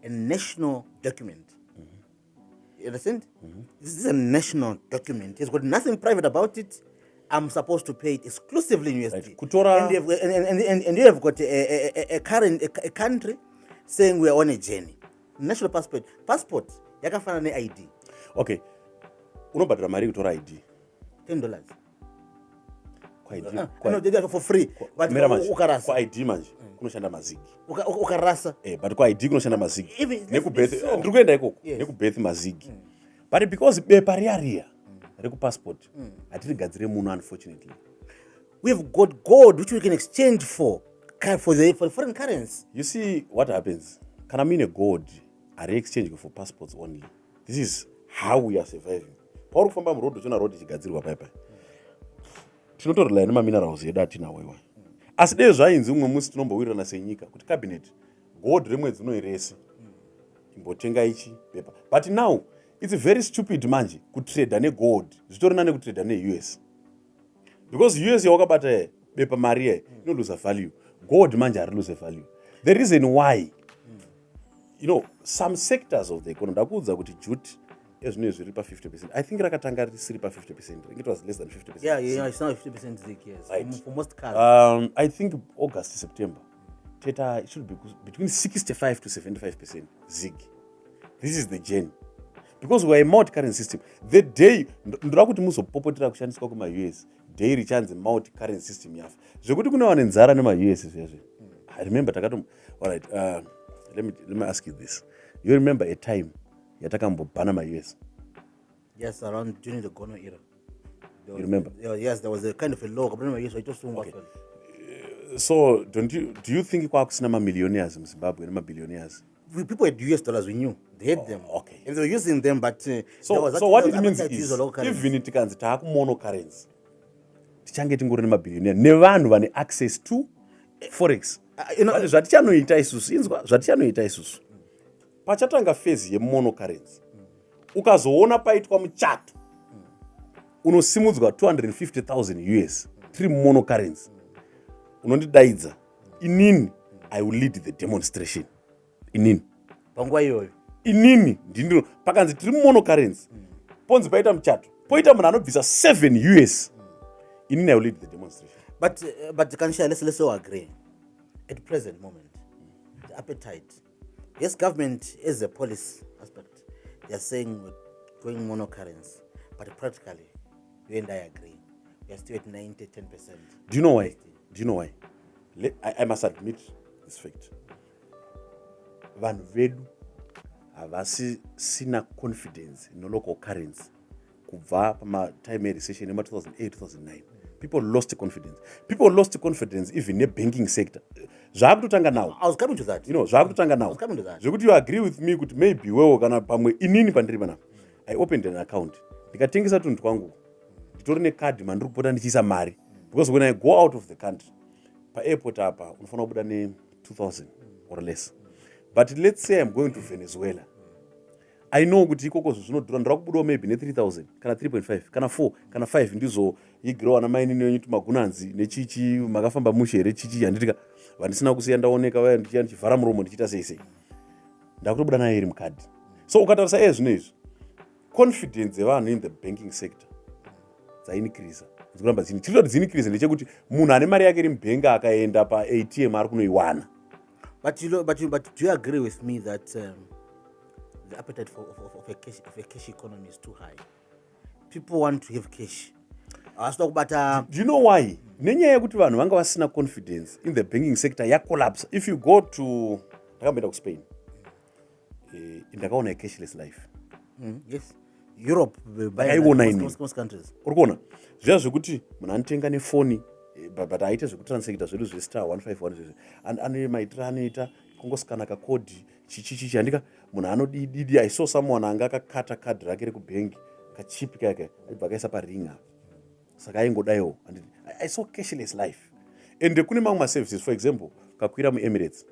a national document. You understand? This is a national document. It's got nothing private about it. I'm supposed to pay it exclusively in USD. Right. And you have got a country saying we are on a journey. National passport. Yakafana ne ID. Okay. Unobhadhara mari kutora ID. $10. No, they for free. But ukarasa. Kwa ID manje kunoshanda mazigi. Ukarasa. But kwa ID kunoshanda mazigi. Nekubirth. Ndikuenda ikoko. Nekubirth mazigi. But because bepa riya passport, hatirigadzire munhu unfortunately. We've got gold which we can exchange for the foreign currency. You see what happens? Kana mine gold are exchange for passports only. This is how we are surviving. Pauri kufamba murodho chona road ichigadzirwa paipai. Tinotorela nemaminerals edu atinawo iwayo. Asi dei zvainzi umwe musi tinombowirirana senyika kuti cabinet gold remwedzi unoirese imbotenga ichi pepa. But now it's very stupid manje kutrade negold zvitorina nekutrade neUS. Because US yawakabata bepa mari inolose value. Gold manje ari lose value. The reason why, some sectors of the economy, ndakuudza kuti jute ezvino zviri pa 50%. I think rakatanga risiri pa 50%. I think it was less than 50%. Yeah, it's now 50% zig, yes. Right. For most cars. I think August, September, it should be between 65 to 75% zig. This is the journey. Because we are a multi-currency system. The day, ndirakuti muzopopotera kushandiswa kuma-US, day richanzi multi-currency system yafa. Zvekuti kuna vanenzara nema-US zvezve. I remember takato, all right, let me ask you this. You remember a time yatakambobhana ma-US? Yes, around during the Gono era. You remember? Yes, there was a kind of a law. Okay. So, do you think kwakusina ma-millionaires in Zimbabwe, ma-billionaires? People had US dollars, we knew. They had them. Okay. And they were using them, but... So what it means is, even tikanzi taakumonocurrency, tichange tingori nemabillionaire, nevanhu vane access to forex. Zvatichanoita isusu. Pachatanga phase yemonocurrency. Ukazoona paitwa muchato. Unosimudzwa 250,000 US. 3 monocurrency. Unondidaidza. Inini, I will lead the demonstration. Inini. Panguva iyoyo. Inini ndindiro pakanzi tiri monocurrency. Ponzi paita muchato. Poita munhu anobvisa 7 US. Inini I will lead the demonstration. But Kandishaya, let's all agree. At present moment, the appetite. Yes, government is a policy aspect. They are saying we're going monocurrency. But practically, you and I agree. We are still at 90-10%. Do you know why? I must admit this fact. Vanhu vedu havasina confidence in local currency kubva pamatime recession ema 2008-2009. People lost confidence even in banking sector. Zvakutotanga now. I was coming to that. Zvakutotanga now. I was coming to that. Zvekuti you agree with me kuti maybe wewe kana pamwe inini pandiri pana. I opened an account. Ndikatengesa tuntu twangu. Nditori necard mandiri kupota ndichiisa mari. Because when I go out of the country, pa airport apa unofana kubuda ne 2000 or less. But let's say I'm going to Venezuela. I know kuti ikoko zvinodhura ndira kubudawo maybe ne 3000 kana 3.5 kana 4 kana 5 ndizo igrow ana maini nenyu tumagunanzi nechichi makafamba mushere chichi yanditika vandisina kusiya ndaoneka vaya ndichivhara muromo ndichiita sei ndakutobuda naye iri mukadhi. So ukatarisa ezvinezvi confidence yevanhu in the banking sector dzainikirisa dzikuramba dzini chirito dzinikirisa ndechekuti munhu ane mari yake iri mubhenga akaenda pa ATM ari kunoiwana. But do you agree with me that the appetite of a cash economy is too high? People want to have cash. Do you know why? Nenyaya yekuti vanhu vanga vasina confidence in the banking sector yacollapse. If you go to ndakamboenda kuSpain, ndakaona a cashless life. Yes. Europe, most countries. Urikuona zviya zvekuti munhu anotenga nefoni but aite zvekutransacta zvedu zvestar 151 zvezve ane maitira anoita kungosikana kakodhi chichichichi andika munhu anodididi. I saw someone anga akakata kadhi rake rekubhengi kachipi kake aibva akaisa paring apa saka aingodaiwo. I saw cashless life. And kune mamwe maservices, for example kakwira muEmirates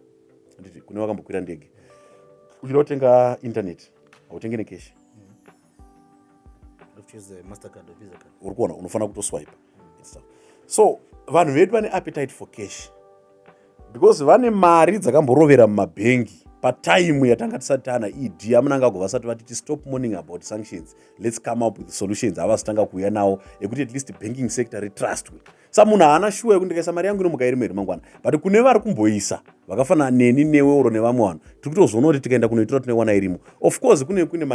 anditi kune wakambokwira ndege uchida kutenga internet hautenge necash. Urikuona unofana kutoswipe. So vanhu vedu vane appetite for cash because vane mari dzakamborovera mumabhengi patime yatanga tisati tana ED amunanga kubva vasati vatiti stop mourning about sanctions, let's come up with solutions avasitanga kuuya nawo ekuti at least banking sector retrustwe. Sa munhu haana shuwa yekuti ndikaisa mari yangu inomuka iri meri mangwana, but kune vari kumboisa vakafanana neni newe uro nevamwe vanhu tiri kutozoona kuti tikaenda kunoitora tinewana irimo. Of course kune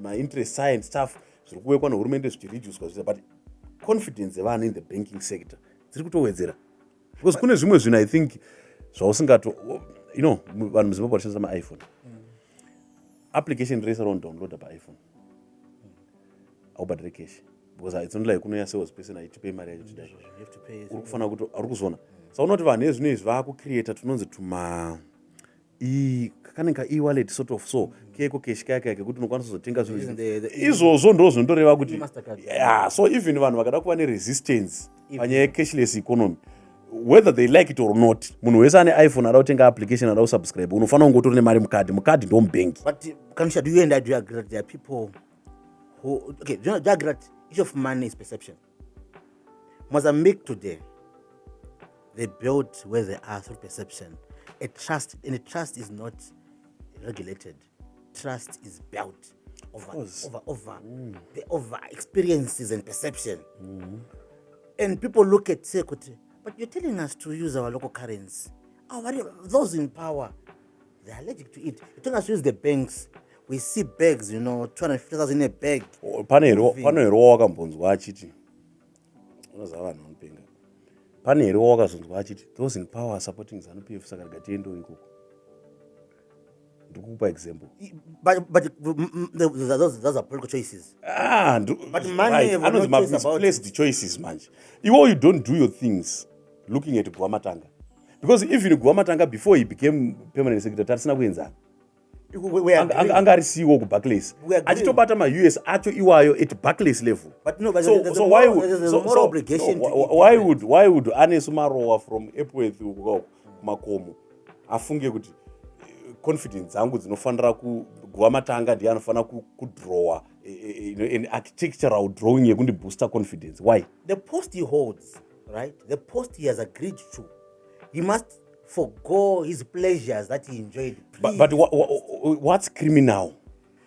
ma-interest science stuff zviri kuwekwa nehurumende zvichireducwa zvita, but confidence yevanhu in the banking sector dziri kutowedzera because kune zvimwe zvinhu I think zvausingato vanhu muZimbabwe vachishandisa maiphone application rese raundownloada paiphone aubhadhire cash because it's not like unoya sales person aitipei mari yacho today uri kufana kuti ari kuzona. Saka unoti vanhu ezvino izvi vakucreata tunonzi kanenge e-wallet sort of so keko cash kake kuti unokwanisa kuzotenga zvinhu izvozvo ndo zvinoreva kuti so even vanhu vakada kuva neresistance panyaya yecashless economy, whether they like it or not, munhu wese ane iPhone ada kutenga application ada kusubscribe unofanira kunge utori nemari mukadhi ndo mubank. But Kandishaya, do you and I do you agree that there are people who do you agree that issue of money is perception? Mozambique today, they built where they are through perception. A trust is not regulated. Trust is built over experiences and perception. And people look at say, but you're telling us to use our local currency. Those in power, they are allergic to it. You're telling us to use the banks. We see bags, 250,000 in a bag. Panero wakambonzwa achiti. Unoziva vanhu vanopenga. Panero wakazonzwa achiti those in power are supporting ZANU PF saka tikatiendo ikoko. Ndikupa example. But those are political choices. But money have no choice about misplaced choices manje. You don't do your things looking at Guamatanga. Because even Guamatanga, before he became permanent secretary, tarisina kuenzana. Angarisiwo ku Barclays. Achitobata ma-US acho iwayo at Barclays level. But no, but there's a moral obligation. Why would ane sumarowa from Epworth kumakomo afunge kuti confidence dzangu dzinofanira kuGuamatanga ndiye anofanira kudrowa an architectural drawing yekundi booster confidence? Why? The post he holds, right? The post he has agreed to, he must forgo his pleasures that he enjoyed. But what's criminal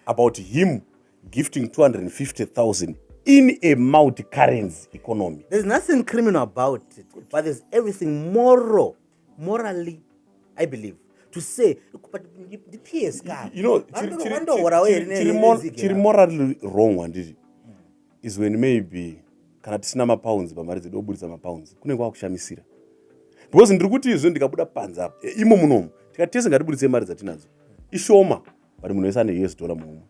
about him gifting 250,000 in a multi-currency economy? There's nothing criminal about it, but there's everything morally, I believe, to say, but the PS card. Chiri morally wrong one is when maybe kana tisina mapounds pamari dzedu obudisa mapounds kunenge kwakushamisira. Because ndiri kuti izvo ndikabuda panza apa imo munomu tikatese ngatibudise mari dzatinadzo ishoma, but munhu wese ane US dollar muno.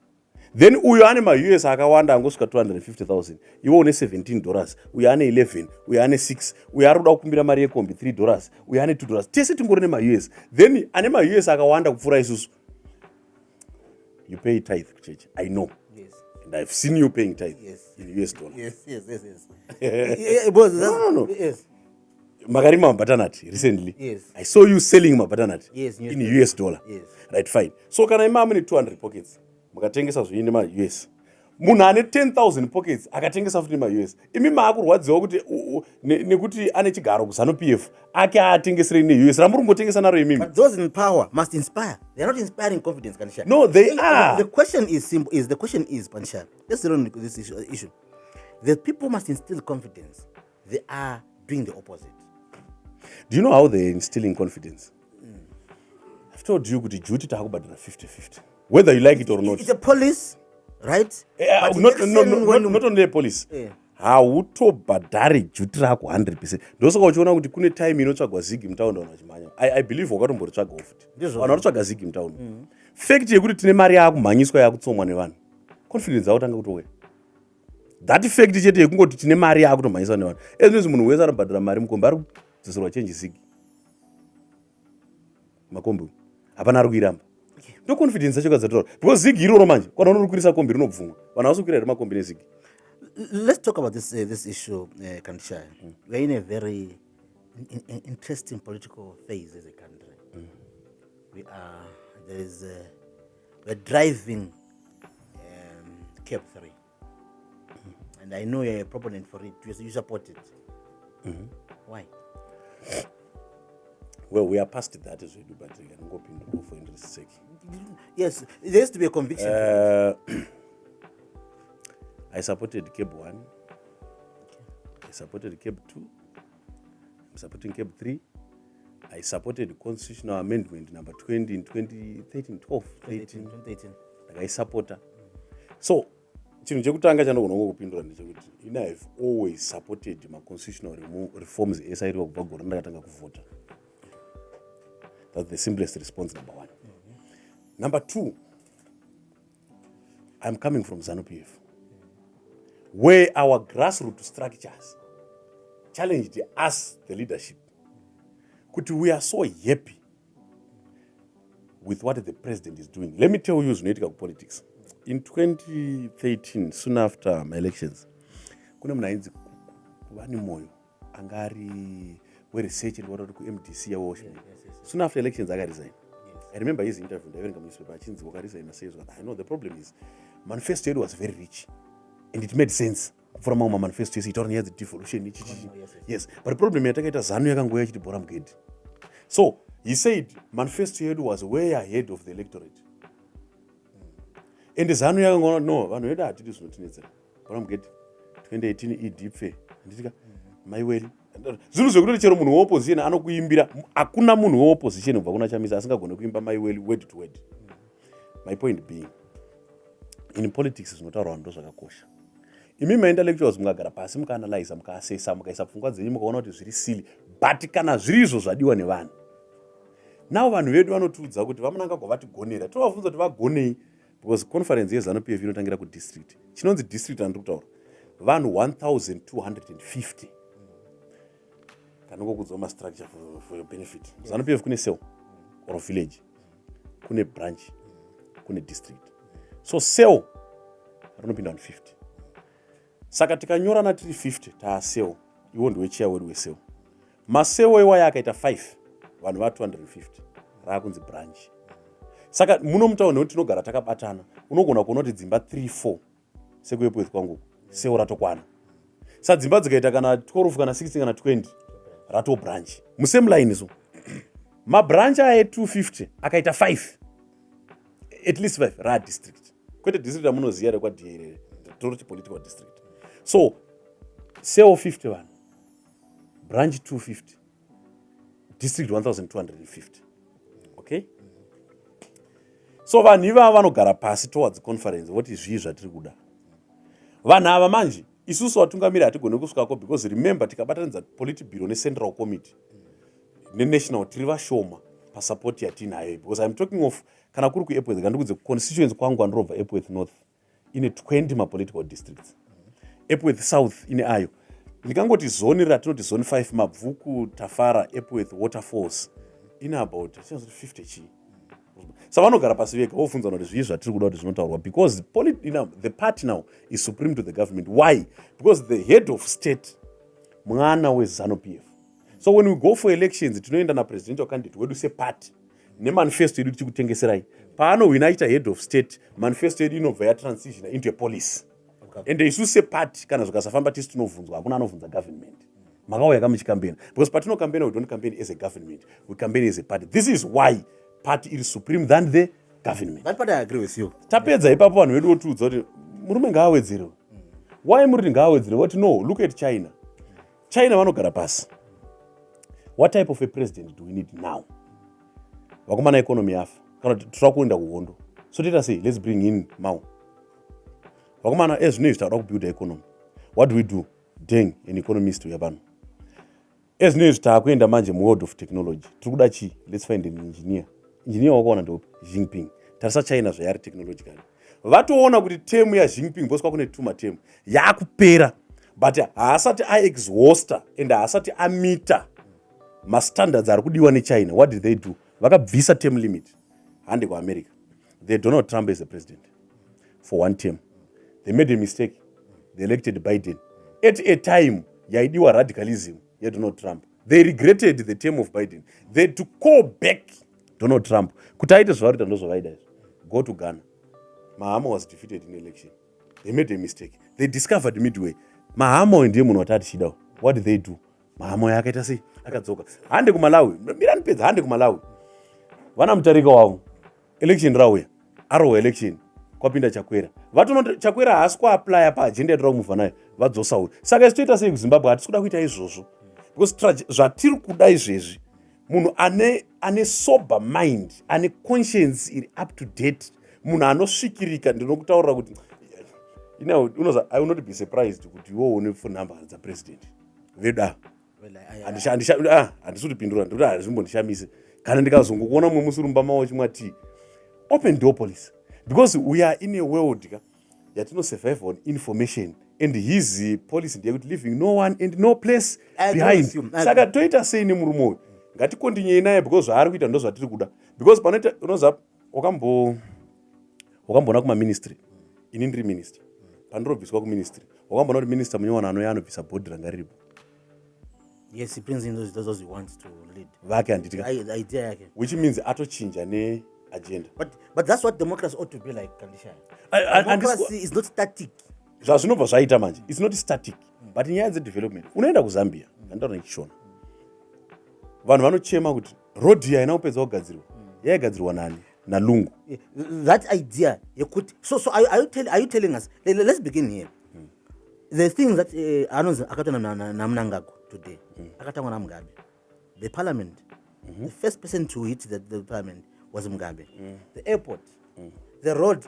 Then uyo ane ma-US akawanda angosvika 250,000, iwe une $17, uyo ane 11, uyo ane 6, uyo ari kuda kukumbira mari yekombi $3, uyo ane $2, tese tingori nema-US. Then ane ma-US akawanda kupfuura isusu. You pay tithe kuchechi, I know. Yes. And I've seen you paying tithe in US dollar. Yes. No. Yes. Magarima mabatanati recently. Yes. I saw you selling mabatanati in US dollar. Yes. Right, fine. So kana ima mune 200 pockets. Mukatengesa zvine ma-US. Munhu ane 10,000 pockets akatengesa futi ma-US. Imi maakurwadziwa kuti nekuti ane chigaro kuZANU PF ake atengesere ne-US. Ramuri ngotengesa naro imimi. But those in power must inspire. They are not inspiring confidence, Kandishaya. No, they are. The question is simple. The question is, Kandishaya, let's zero on this issue. The people must instill confidence. They are doing the opposite. Do you know how they're instilling confidence? I've told you kuti duty takubhadhara 50-50. Whether you like it or not. It's a police, right? Not only a police. Hautobhadhari duty rako 100%. Ndosaka uchiona kuti kune time inotsvagwa zigi mutaunda unachimanya. I believe wakatomboritsvagawo futi. Vanhu vanotsvaga zigi mutaunda. Fact yekuti tine mari yakumhanyiswa yakutsomwa nevanhu. Confidence yautanga kutowera. That fact chete yekungoti tine mari yakutomhanyiswa nevanhu. Ezvinozvi munhu wese anobhadhara mari mukombe ari kudzoserwa change zigi. Makombe hapana ari kuiramba. No confidence yacho kadzatoora. Because zigi iroro manje kana unorikwirisa kombi rinobvumwa. Vanhu vasukwira here makombi nezigi. Let's talk about this issue, Kandishaya. We're in a very interesting political phase as a country. We're driving CAB3. And I know you're a proponent for it. You support it. Why? Well, we are past that as we do, but we can go for interest's sake. Yes, there has to be a conviction. I supported CAB1. I supported CAB2. I'm supporting CAB3. I supported the constitutional amendment number 20 in 2013, 2018. I support. So, chinhu chekutanga chandogona kupindura ndechekuti I've always supported my constitutional reforms esaitwa kubva gore ndakatanga kuvhota. That's the simplest response, number one. Number two, I'm coming from ZANU PF, where our grassroots structures challenged us, the leadership. We are so happy with what the president is doing. Let me tell you zvinoitika politics. In 2013, soon after my elections, kuna munhu ainzi vane moyo angari weresearch and whatever MDC yaWashington. Soon after elections, I resign. I remember his interview. I resign. I know the problem is manifesto was very rich, and it made sense from our manifesto. It only has the devolution. Yes, but the problem is that ZANU yakangoya chiti bora mugedi. So he said manifesto was way ahead of the electorate, and the ZANU yakangona no vanhu vedu hatidi zvinotinetsera bora mugedi 2018 idipfe nditika my way. Zvinhu zvekuti chero munhu weopposition anokuimbira, hakuna munhu weopposition ubva kuna Chamisa asingagone kuimba my well word to word. My point being, in politics zvinotaurwa ndo zvakakosha. Imi maintellectuals mukagara pasi mukaanalyze mukaasesa mukaisa pfungwa dzenyu mukaona kuti zviri silly, but kana zviri izvo zvadiwa nevanhu. Now vanhu vedu vanotiudza kuti vamunanga kwavatigonera, tovabvunza kuti vagonei, because conference yeZANU PF inotangira kudistrict. Chinonzi district andiri kutaura vanhu 1250. Kanongo kudzoma structure for your benefit. ZANU PF kune cell or village, kune branch, kune district. So cell rinopinda 150. Saka tikanyorana tiri 50 taa cell, iwo ndiwe chair wedu wecell. Maseo iwaya akaita 5 vanhu va 250 raakunzi branch. Saka muno mutaone kuti tinogara takabatana, unogona kuona kuti dzimba 3-4 sekuyepo kwangu cell ratokwana. Sa dzimba dzikaita kana 12 kana 16 kana 20 rato branch. Musame line izo. Mabranch aya 250 akaita 5. At least 5 ra district. Kwete district amunoziya rekwa DA Taurai political district. So cell 51, branch 250, district 1250. Okay? So vanhu ivava vanogara pasi towards conference voti zvii zvatiri kuda. Vanhu ava manje isusu vatungamiri hatigone kusvikako, because remember tikabatanidza politburo necentral committee nenational tiri vashoma pasupport yatinayo, because I'm talking of kana kuri kuEpworth kandikudze constituency kwangu andinobva Epworth North ine 20 mapolitical districts. Epworth South ine ayo. Ndikangoti zone ratinoti zone 5 Mabvuku, Tafara, Epworth, Waterfalls ine about 50 chi. So vanogara pasi vega vofunzana kuti zvii zvatiri kuda kuti zvinotaurwa, because the party now is supreme to the government. Why? Because the head of state mwana weZANU PF. So when we go for elections tinoenda napresidential candidate wedu separty nemanifesto yedu tichikutengeserai. Paano winaita head of state, manifesto yedu inobva yatransition into a policy. And isusu separty kana zvikasafamba tisi tinovhunzwa, hakuna anovhunza government. Makauya kamuchikampena. Because patinokampena we don't campaign as a government, we campaign as a party. This is why party is supreme than the government. That part I agree with you. Tapedza ipapo vanhu vedu votiudza kuti murume ngaawedzere. Why muri ngaawedzere? What no, look at China. China vanogara pasi. What type of a president do we need now? Vakomana economy yafa. Kana tira kuenda kuhondo. So let us say let's bring in Mao. Vakomana ezvino zvitara kubuild economy. What do we do? Deng an economist yabantu. Ezvino zvitara kuenda manje world of technology. Tiri kuda chi? Let's find an engineer. Engineer wakaona ndo Jinping. Tarisa China zvayari technological. Vatoona kuti term ya Jinping boswa kune tuma term yakupera, but haasati aexhausta and haasati amita mastandards ari kudiwa neChina. What did they do? Vakabvisa term limit. Hande kwa America. They Donald Trump as the president for one term. They made a mistake. They elected Biden at a time yaidiwa radicalism ya Donald Trump. They regretted the term of Biden. They had to call back Donald Trump. Kuti aite zvavarita ndozvavaida izvo. Go to Ghana. Mahama was defeated in election. They made a mistake. They discovered midway. Mahama ndiye munhu watati chidawo. What did they do? Mahama yakaita sei? Akadzoka. Hande kuMalawi. Mirani pedza hande kuMalawi. Vana mutarika wavo. Election rauya. Arowa election. Kwapinda Chakwera. Vatoona Chakwera haasi kuaplya paagenda yatira kumubva nayo. Vadzosawo. Saka isitoita sei kuZimbabwe hatisi kuda kuita izvozvo. Because zvatiri kuda izvezvi. Munhu ane sober mind, ane conscience iri up to date. Munhu anosvikirika ndinokutaurira kuti I will not be surprised kuti iwo une phone number dza president. Veda. Handisi kutipindura ndikuti hazvimbondishamise. Kana ndikazongokuona mumwe musurumba mawo chimwati open door policy. Because we are in a world yatino survive on information, and his policy ndeyekuti leaving no one and no place behind. Saka toita sei nemurume uyu? ngatikontinyei naye because zvaari kuita ndo zvatiri kuda because panoita unoziva wakamboona kumaministry ini ndiri minister pandirobviswa kuministry wakamboona kuti minister munyowani anoya anobvisa bhodhi ranga riripo. Yes, he brings in those he wants to lead. Vake handiti The idea yake. which means atochinja neagenda. But that's what democracy ought to be like, Kandishaya. Democracy is not static. Zvazvinobva zvaita manje it's not static but nyaya dzedevelopment unoenda kuzambia ndandaura nechishona vanhu vanochema kuti rodhi haina kupedza kugadzirwa yaigadzirwa nani nalungu. That idea so are you telling us let's begin here. The things that anonzi akatona namnangagwa today akatangwa naMugabe, the parliament, the first person to hit the parliament was Mugabe. The airport, the road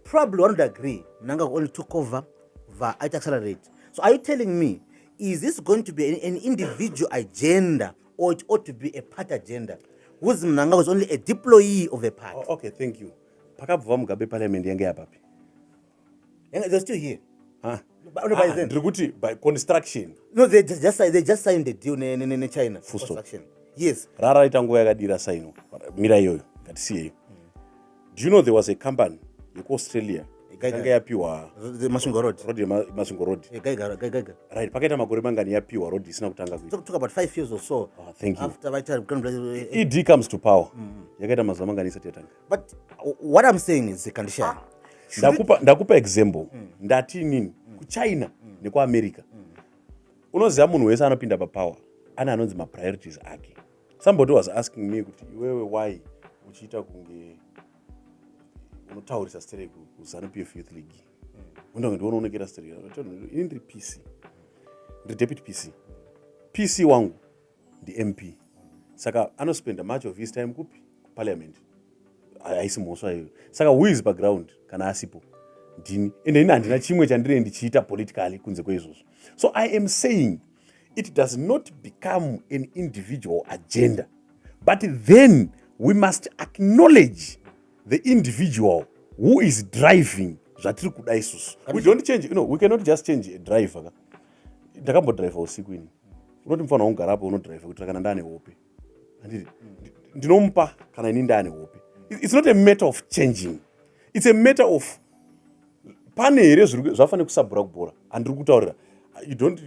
probably one would agree Mnangagwa only took over it accelerate. So are you telling me, is this going to be an individual agenda or it ought to be a party agenda? Who's Mnangagwa was only a deployee of a party. Okay, thank you. Pakabva Mugabe parliament yange yapapi? They're still here. By then. By construction. No, they just signed the deal in China. Construction. Yes. Rara itanguva yakadira saino. Mira iyoyo. Ngatisiye. Do you know there was a company in Australia? Yanga yapiwa the Masungo Road. Masungo Road. Right. Pakaita makore mangani yapiwa road isina kutanga kuita. Took about 5 years or so. Thank you. After ED comes to power. Yakaita mazuva mangani isati yatanga. But what I'm saying is Kandishaya. Ndakupa example. Ndati nini? Kuchina nekuAmerica. Unoziva munhu wese anopinda papower ane anonzi mapriorities ake. Somebody was asking me kuti iwewe why uchiita kunge unotaurisa stere kuZANU PF Youth League. Ndiona unogera stere. Ini ndiri PC. Ndiri deputy PC. PC wangu ndi MP. Saka anospenda much of his time kupi parliament. Aisi mhosva iyoyo. Saka who is background kana asipo? Ndini. Ende ini handina chimwe chandiri ndichiita politically kunze kweizvozvo. So I am saying it does not become an individual agenda, but then we must acknowledge the individual who is driving zvatiri kuda isusu. We don't change, we cannot just change a driver. Ndakambodrive usiku ini. Unoti mfana ungarapo unodrive kuti kana ndane hope. Ndinomupa kana ini ndane hope. It's not a matter of changing. It's a matter of pane here zvafane kusabhura kubhora. Andiri kutaurira you don't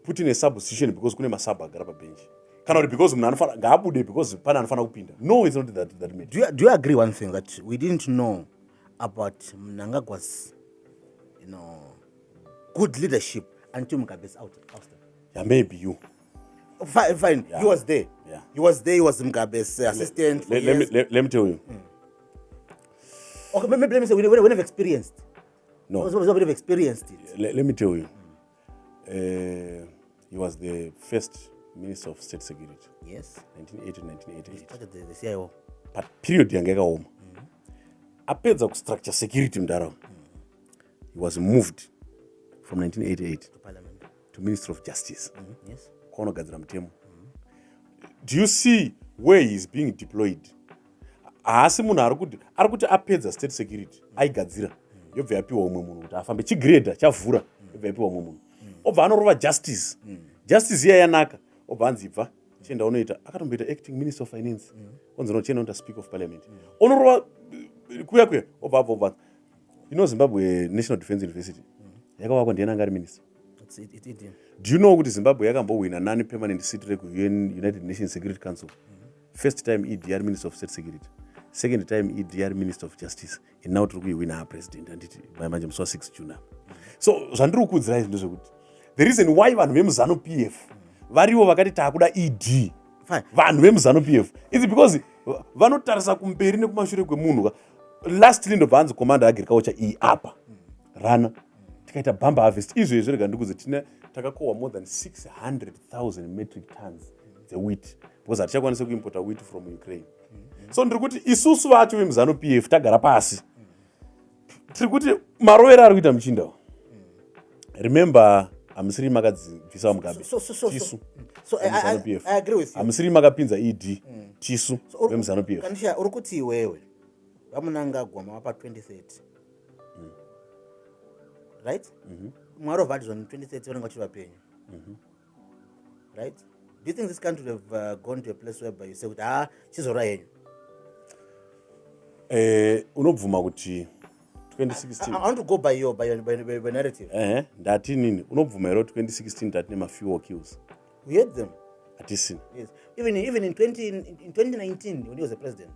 put in a substitution because kune masub agara pabench. Kana kuti because munhu anofana ngaabude because pane anofana kupinda. No, it's not that matter. Do you agree one thing that we didn't know about Mnangagwa's good leadership until Mugabe's ousted? Yeah, maybe you. Fine. Yeah. He was there. Yeah. He was there. He was Mugabe's assistant. Let me tell you. Okay, maybe let me say we never experienced. No. We never experienced it. Let me tell you. He was the first Minister of State Security. Yes. 1980 to 1988. He started the CIO. But period yange yakaoma. Apedza kustructure security mundaraunda. He was moved from 1988 to Parliament to Minister of Justice. Yes. Kwaanogadzira mutemo. Do you see where he is being deployed? Haasi munhu ari kuti apedza state security aigadzira yobva yapiwa umwe munhu kuti afambe chigreda chavhura yobva yapiwa umwe munhu obva anorova justice. Justice iya yanaka obva anzi bva chienda unoita akatomboita acting minister of finance onzi nochena unoita speaker of parliament onorova kuya obva Zimbabwe National Defense University yakavakwa ndiani anga ari minister. Do you know kuti Zimbabwe yakambowina nani permanent seat reku United Nations Security Council? First time ED Minister of State Security, second time ED Minister of Justice, and now to win our president and it by manje mswa 6 June. So zvandiri kukudzirai ndezvekuti the reason why vanhu vemuZANU PF variwo vakati takuda ED vanhu vemuZANU PF is because vanotarisa kumberi nekumashure kwemunhu. Lastly ndobva anzi commander agriculture apa rana tikaita bamba harvest izvo rega ndikuti takakohwa more than 600,000 metric tons dzewheat because hatichakwanisa kuimporta wheat from Ukraine. So ndiri kuti isusu vacho vemuZANU PF tagara pasi tiri kuti marovero ari kuita muchinda. Remember hamusiri makadzibvisa Mugabe tisu I agree with you. hamusiri makapinza ED tisu vemuZANU PF. Kandishaya uri kuti iwewe vaMnangagwa mavapa 2030 right? Mwari of Adison 2030 vanenge vachiva penyu right? you think this country would have gone to a place whereby you say, she's alright? Unobvuma kuti I 2016 want to go by your narrative. ndati nini unobvuma ero 2016 ndati nemafuel kills We had them. hatisini. Yes. Even in 2019 when he was the president,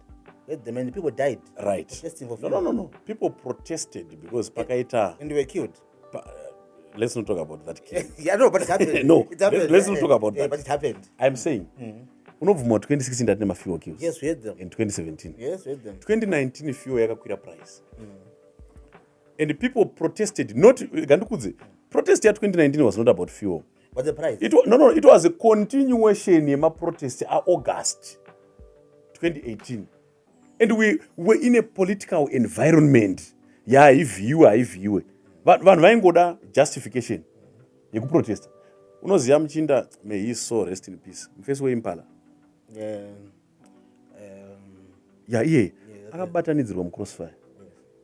we had them and people died. Right. Protesting for No. People protested because pakaita. And they were killed. Let's not talk about that killing. Yeah, no, but it happened. No, it happened. let's not talk about that. But it happened. I'm saying, unobvuma 2016 ndati nemafuel kills. Yes, we had them. In 2017. Yes, we had them. 2019 fuel yakakwira price. And people protested. Not Gandukudze. Protest ya 2019 was not about fuel. But the price? It was a continuation yema protest August 2018. And we were in a political environment. Yeah, if you. But vanhu vaingoda justification yekuprotesta. Unoziva Muchinda, may he so rest in peace. Mfesi weImpala. Iye akabatanidzirwa mucrossfire.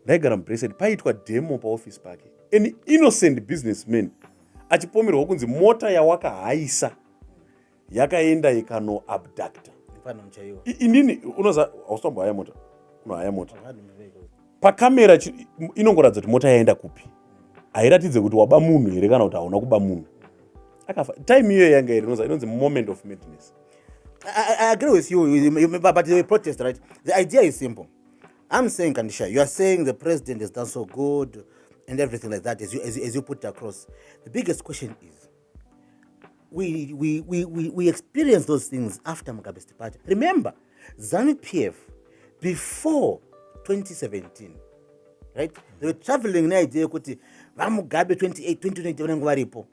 Ndaigara muBreast paitwa demo paoffice pake. An innocent businessman achipomerwa kunzi mota yawakahaisa yakaenda ikano abducta. Inini unoza austombohaya mota. Unohaya mota. Pakamera inongoratidza kuti mota yaenda kupi. Airatidze kuti waba munhu here kana kuti hauna kuba munhu. Akafa. Time iyo yanga iri inonzi moment of madness. I agree with you, but the protest, right? The idea is simple. I'm saying, Kandishaya, you are saying the president has done so good and everything like that, as you put it across. The biggest question is, we experienced those things after Mugabe's departure. Remember, ZANU PF, before 2017, right? They were traveling in the idea kuti Mugabe 28, 2020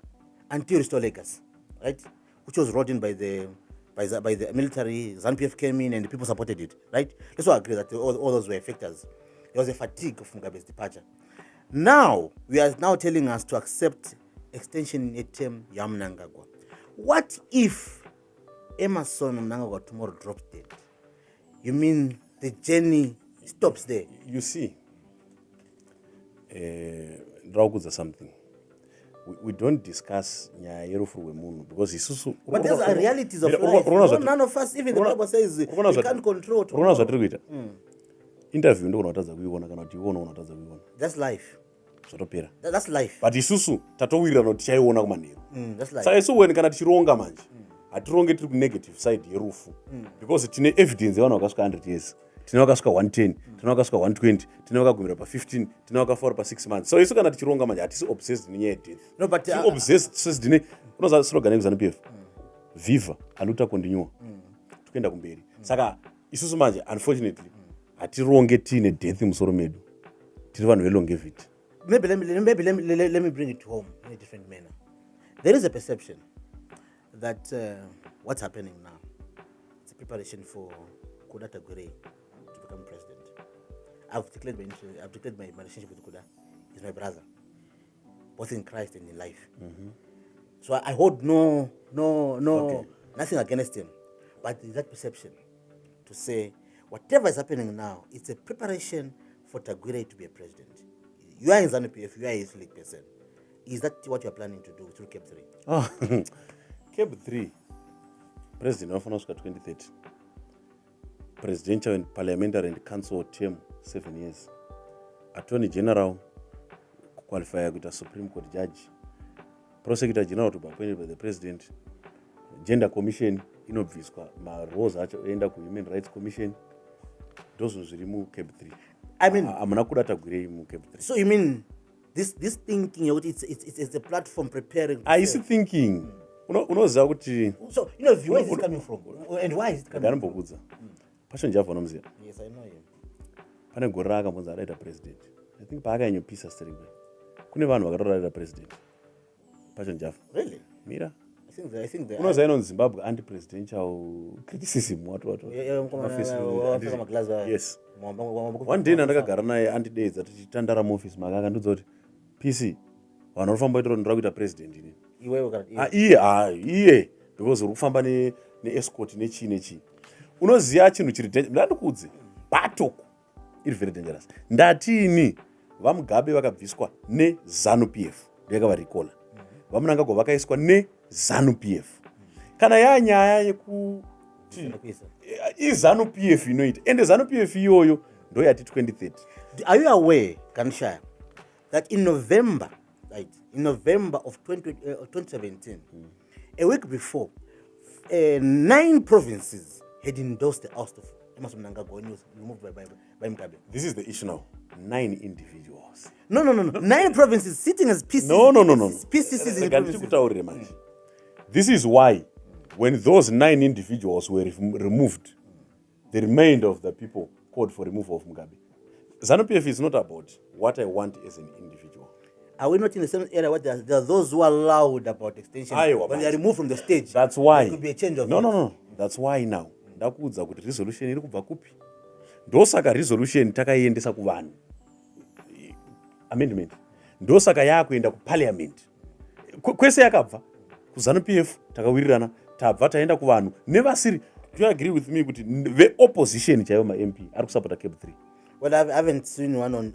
until restore Lagos, right? Which was wrought in by the military. ZANU PF came in and the people supported it, right? Let's all agree that all those were factors. There was a fatigue of Mugabe's departure. Now, we are now telling us to accept extension in term Mnangagwa. What if Emerson Mnangagwa tomorrow drops dead? You mean the journey stops there? You see, Draugudza something. We don't discuss Nyayerufu Wemunu because it's so. But those are realities of life. None of us, even the Bible says, we can't control. Interview ndo unatadza kuiona kana kuti iona unatadza kuiona. That's life. Zvotopera. That's life. But isusu tatowirira kuti tichaiona kumanheru. That's life. Saka isu when kana tichironga manje. Hatironge tiri negative side yerufu. Because tine evidence yavana vakasvika 100 years. Tine vakasvika 110, tine vakasvika 120, tine vakagumira pa15, tine vakafara pa6 months. So isu kana tichironga manje hatisi obsessed nenyaya yedeath. No, but obsessed ne unoza slogan yeZANU PF. Viva aluta continua. Tukaenda kumberi. Saka isusu manje unfortunately hatironge tine death musoro medu. Tiri vanhu velongevity. Maybe let me bring it home in a different manner. There is a perception that what's happening now, it's a preparation for Kuda Tagwirei to become president. I've declared my relationship with Kuda. He's my brother, both in Christ and in life. So I hold nothing against him. But there's that perception to say whatever is happening now, it's a preparation for Tagwirei to be a president. You are in ZANU PF, you are a youth league person. Is that what you are planning to do through CAB3? Oh, CAB3, President of 2030. Presidential and parliamentary and council term 7 years. Attorney General qualified with a Supreme Court judge. Prosecutor General to be appointed by the President. Gender Commission, inobviswa. My roles end up with Human Rights Commission. Those who remove CAB3. I mean, so you mean this thinking? It's a platform preparing. You see thinking. So where is it coming from? And why is it coming from? Yes, I know him. Pane gore akamonza araita president. I think paakanyopisa strigwe. Kune vanhu vakatorarira president. Passion Jaffa. Really? Mira. I think they unoziva in Zimbabwe anti-presidential criticism what yes. One day ndakagara naye anti-days atichitandara muoffice maka akandudza kuti PC vanhu vanofamba itoro ndira kuita president ini. Iye because uri kufamba ne-escort nechi. Unoziva chinhu chiri dangerous. Ndandikudze batoko iri very dangerous. Ndatini vaMugabe vakabviswa neZANU PF ndiyakavarikola. VaMnangagwa vakaiswa neZANU PF. kana yanyaya yeku ZANU PF inoita ende ZANU PF iyoyo ndo yati 2030. Are you aware, Kandishaya, that in November, right, in November of 2017, a week before, 9 provinces had endorsed the oust of Emmerson Mnangagwa removed by Mugabe. This is the issue now. 9 individuals. No. 9 provinces sitting as PCCs. No. PCCs in provinces. This is why, when those 9 individuals were removed, the remainder of the people called for removal of Mugabe. ZANU PF is not about what I want as an individual. Are we not in the same area where there are those who are loud about extension? When they are removed from the stage, that's why. There could be a change of No. That's why now. Ndakuudza kuti resolution iri kubva kupi. Ndosaka resolution takaiendesa kuvanhu. Amendment. Ndosaka yakuenda kuparliament. Kwese yakabva. KuZANU PF takawirirana, tabva taenda kuvanhu. Never siri. Do you agree with me kuti the opposition chayo ma MP ari kusupporta CAB3? Well, I haven't seen one on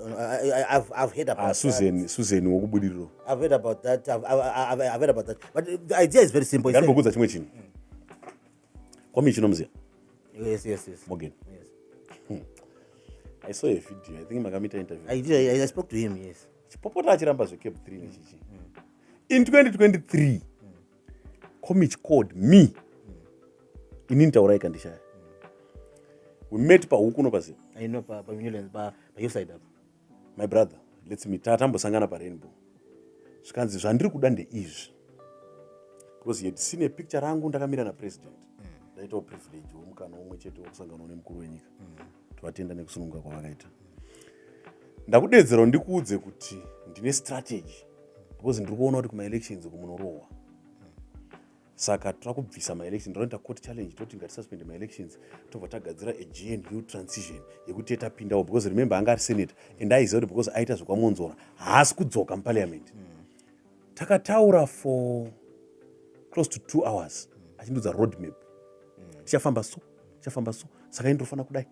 I've heard about Susan wokubudiriro. I've heard about that. I've heard about that. But the idea is very simple. Ngandibokudza chimwe chinhu. Komichi nomuziya. Yes. Morgan. Yes. I saw a video. I think Makamita interview. I spoke to him, yes. Chipopota achiramba zveCAB3 nechichi. In 2023, Komichi called me. In Taurai Kandishaya. We met pa hukuno pasi. I know pa your side up. My brother, let's meet. Tatambosangana pa Rainbow. Skanzi zvandiri kuda ndeizvi. Because he had seen a picture rangu ndakamira na president. Ndaita privilege womukana omwe chete wokusangana nemukuru wenyika. Tuvatenda nekusununguka kwavakaita. Ndakudedzera ndikuudze kuti ndine strategy. Because ndiri kuona kuti kuma elections kumunorowa. Saka takubvisa ma elections ndinoita court challenge toti ngati ma elections tobva tagadzira a GNU transition yekuti tapindawo, because remember anga ari senator and aiziva kuti because aita zvakamonzora haasi kudzoka muparliament. Takataura for close to 2 hours achindudza road map. Tichafamba so saka ndofana kudai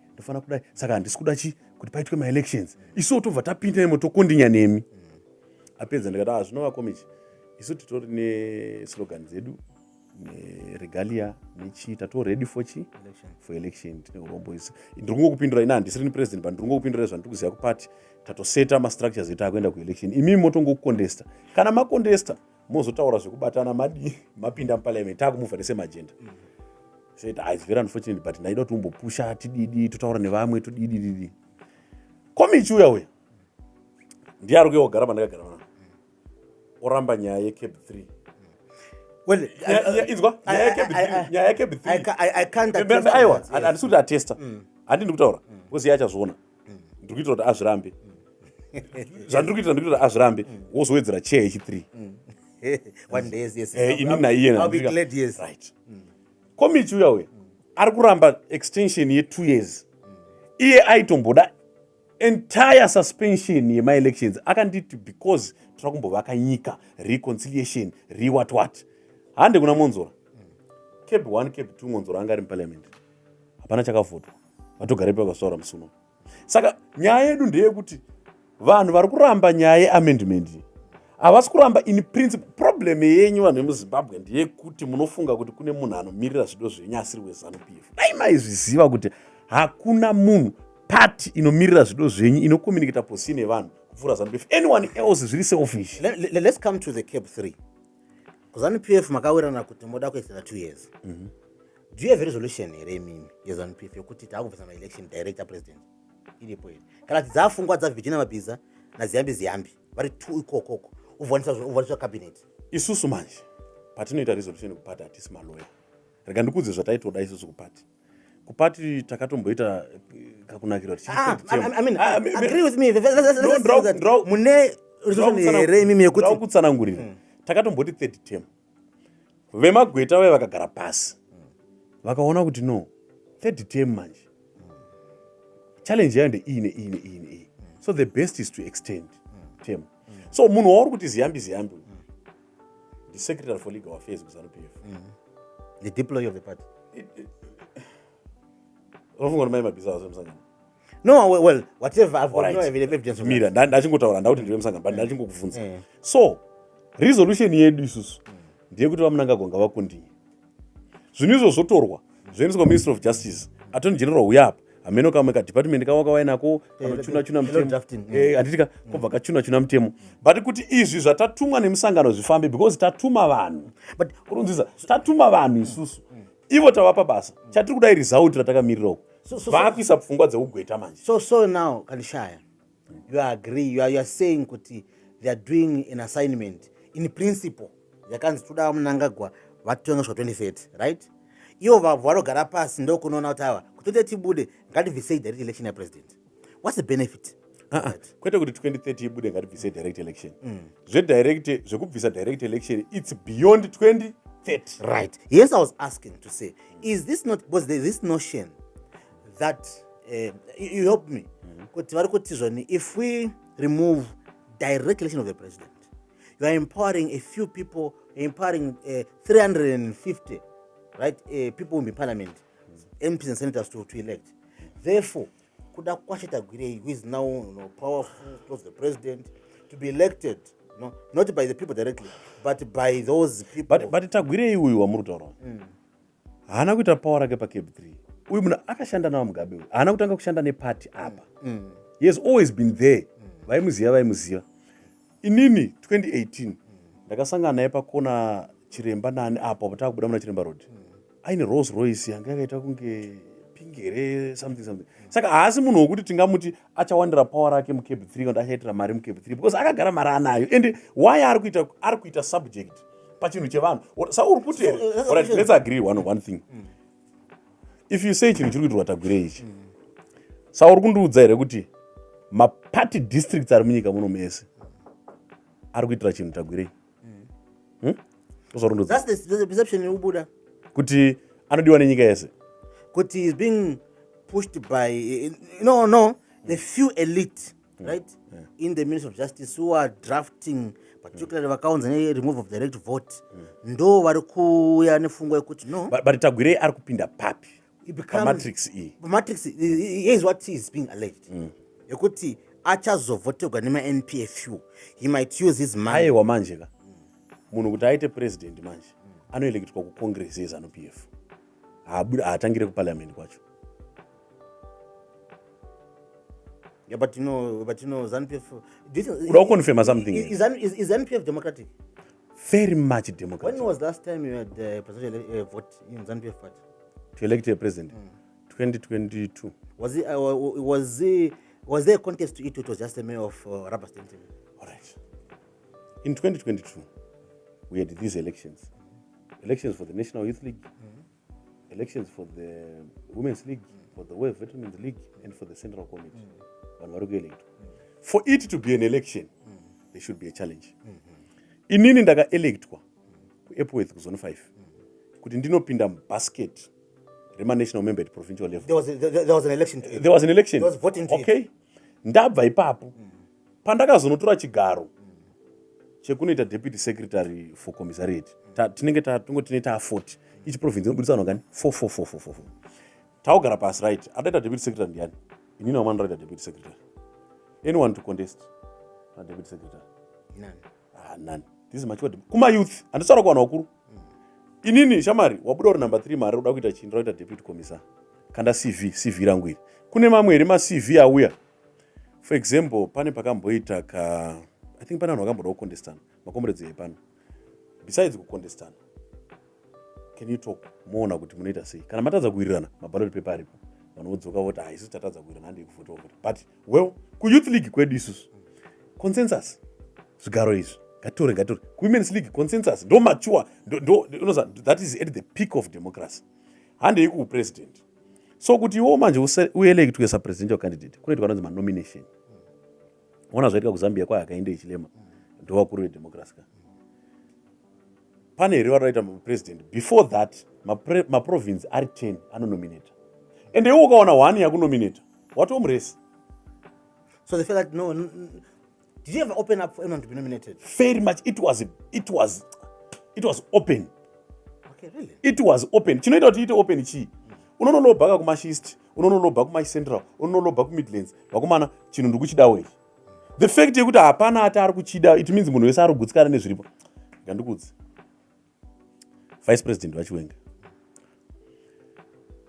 saka handisi kuda kuti paitwe ma elections isu tobva tapinda nemo tokondinya nemi. Apedza ndikati zvinova Komichi isu titori neslogan zedu regalia nechiita to ready for election tine urombo isi ndiri kungokupindura ina handisiri ni president but ndiri kungokupindura zvandiri kuziva kupati tatoseta ma-structures edu akuenda kuelection imimi motongokucontesta kana macontesta mozotaura zvekubatana mapinda muparliament takumuvha nesemagenda said it's very unfortunate but ndaida kuti umbopusha tididi totaura nevamwe todidididi. Komichi uya ndiari kuyogara pandakagara pana oramba nyaya yeCAB3. Well, nyaya yeCAB3 I can't aiwa handisi kuti atesta handindi kutaura because yachazviona ndiri kuitira kuti azvirambe zvandiri kuitira ndiri kuitira azvirambe wozowedzera chair yechi3 one day yes ini naiye I'll be glad yes right. Komichi uya ari kuramba extension ye2 years iye aitomboda entire suspension yema-elections akanditi because tirakumbovaka nyika reconciliation what hande kuna monzora CAB1 CAB2 monzora anga ari muparliament hapana chakavhotwa vatogare pakasvaura musuno. Saka nyaya yedu ndeyekuti vanhu vari kuramba nyaya yeamendment havasi kuramba in principle. Problem yenyu vanhu vemuzimbabwe ndeyekuti munofunga kuti kune munhu anomirira zvido zvenyu asiri weZANU PF. Dai maizviziva kuti hakuna munhu party inomirira zvido zvenyu inokommunicata position yevanhu kupfuura ZANU PF. Anyone else zviri selfish. Let's come to the CAB3. ZANU PF makawirana kuti moda kuisira 2 years. Do you have a resolution here mimi yeZANU PF yokuti taakubvisa ma-election director president? Iripo here. Kana dzafungwa dzavhijina mabhiza naziyambi vari 2 ikokoko uvhaniswa cabinet. Isusu manje patinoita resolution kupati hatisi maloya. Rega ndikudze zvataitoda isusu kupati takatomboita kakunakira kuti agree with me. Mune resolution here mimi yokuti ndakutsanangurira takatomboti 3rd term vemagweta vaye vakagara pasi vakaona kuti no 3rd term manje challenge yayo ndeine so the best is to extend term. So munhu wauri kuti ziyambi the secretary for legal affairs kuZANU PF the deploy of the party. Unofunga mai mabhiza wasemusangano? No, well, whatever I've got no evidence. Mira, ndachingotaura ndakuti ndiwe musangano but ndachingokuvhunza. So resolution yedu isusu ndeyekuti vamunangagwa ngavakontinye zvinhu izvozotorwa zvoendeswa kuministry of justice, attorney general uya apa ameno kamwe kadepartment kavo kawainako kamachuna mutemo handitika kobva kachuna mutemo, but kuti izvi zvatatumwa nemusangano zvifambe because tatuma vanhu, but kurunzisa tatuma vanhu isusu ivo tavapa basa, chatiri kuda result ratakamirira vakuisa pfungwa dzeugweta manje. So now Kandishaya, you agree, you are saying kuti they are doing an assignment in principle yakanzi toda munangagwa vatongeswa 2030, right? Ivo vanogara pasi ndokunoona kuti ava kuti tibude ngativhisei direct election yapresident. What's the benefit? Kwete kuti 2030 ibude ngativhisei direct election. Zvekubvisa direct election, it's beyond 2030. Right. Yes, I was asking to say, is this not, was there this notion that you help me? If we remove direct election of the president, you are empowering a few people, empowering 350, right? People in parliament, MPs and senators to elect. Therefore, could Tagwirei, who is now powerful, close to the president, to be elected, not by the people directly, but by those people. But Tagwirei uyu wamurutaura. Haana kuita power rake pa CAB3. Uyu munhu akashanda nawo Mugabe uyu. Haana kutanga kushanda neparty apa. He has always been there. Vaimuziva. Inini 2018 ndakasangana naye pakona Chiremba nani apa pataka kubuda muna Chiremba Road. Aine Rolls Royce yanga yakaita kunge pingere something. Saka haasi munhu wokuti tingamuti achawandira power rake muCAB3 kandi achaitira mari muCAB3 because akagara mari anayo. And why ari kuita subject pachinhu chevanhu. Sa uri kuti alright, let's agree one thing. If you say chinhu chiri kuitirwa Tagwirei ichi, sa uri kundiudza here kuti maparty districts ari munyika muno mese ari kuitira chinhu Tagwirei. That's the perception in Ubuda. Kuti anodiwa nenyika yese. Kuti is being pushed by the few elite, right, in the Ministry of Justice who are drafting particularly accounts and remove of direct vote. Ndo vari kuya nefungo yekuti no. But Tagwirei ari kupinda papi. Matrix E. Matrix, here's what is being alleged. Yekuti achazovoterwa nema NPFU. He might use his money. Aiwa manje ka. Munhu kuti aite president manje. Anoelektwa ku Congress yeZANU PF. Haatangire ku parliament kwacho. Yeah, but you know, ZANU PF. Uda confirm something. Is ZANU PF democratic? Very much democratic. When was the last time you had presidential vote in ZANU PF party? To elect a president? 2022. Was there a contest to it? It was just a mayor of Rubber State. All right. In 2022, we had these elections. Elections for the National Youth League, elections for the Women's League, for the War Veterans League, and for the Central Committee. For it to be an election, there should be a challenge. Inini ndaga electwa ku Epworth ku zone 5. Kuti ndinopinda basket rema national member at provincial level. There was an election. There was an election. There was voting to okay. Ndabva ipapo. Pandakazonotora chigaro chekunoita deputy secretary for commissariat. Tinenge tine 40. Each province inobudisa vanhu 4. Taugara pasi right. Adaita deputy secretary ndiani? Inini wamana ndaita deputy secretary. Anyone to contest? Deputy secretary? None. This is mature. Kuma youth. Andisara kwa wakuru. Inini shamari wabuda uri number 3 mari uda kuita chinhu raita deputy commissar. Kanda CV rangu iri. Kune mamwe eri ma CV auya. For example, pane pakamboita I think pane vanhu vakamboda kucontestana. Makomrades epano. Besides kucontestana, can you talk muona kuti munoita sei? Kana matadza kuwirirana maballot paper aripo. Vanhu vodzoka voti isusu tatadza kuwirirana handi kuvhota. But well, ku youth league kwedu isusu. Consensus. Zvigaro izvi. Gatore. Women's League consensus. Ndo mature. That is at the peak of democracy. Hande iku president. So kuti iwo manje uelect kuisa presidential candidate. Kunoitwa kanonzi nomination. Ona zvaitika kuZambia kwa akaenda ichilema. Ndo wakuru wedemocracy. Pane here waraita president. Before that, ma province ari 10 anonominate. And iwo ukaona 1 yakunominate. Watomuresi. So they feel that no. Did you ever open up for anyone to be nominated? Very much. It was open. Okay, really? It was open. Chinoita kuti ite open chi. Unonolobhaka kumashist, unonolobhaka kumacentral, unonolobhaka kumidlands. Vakomana chinhu ndikuchidawo ichi. The fact yekuti hapana ati ari kuchida, it means munhu wese ari kugutsikana nezviripo. Ngandikudzi. Vice President wachiwenga.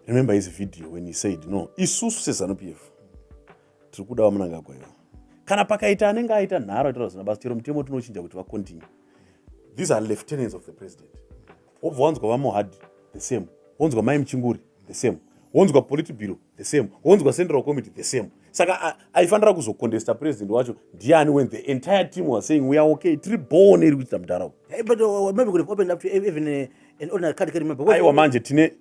remember his video when he said no isusu sezanu pf tiri kuda vamunangagwaiva kana pakaita anenge aita nharo aitaura zina basi chero mutemo tinochinja kuti vacontinue. These are lieutenants of the president. Wobva wanzwa vamohadi the same, wanzwa mai muchinguri the same, wanzwa politburo the same, wanzwa central committee the same. Saka aifanira kuzocontesta president wacho ndiani when the entire team was saying we are okay, tiri bone iri kuita mudharaunda. But maybe could have opened up to even an ordinary category member. Aiwa manje tine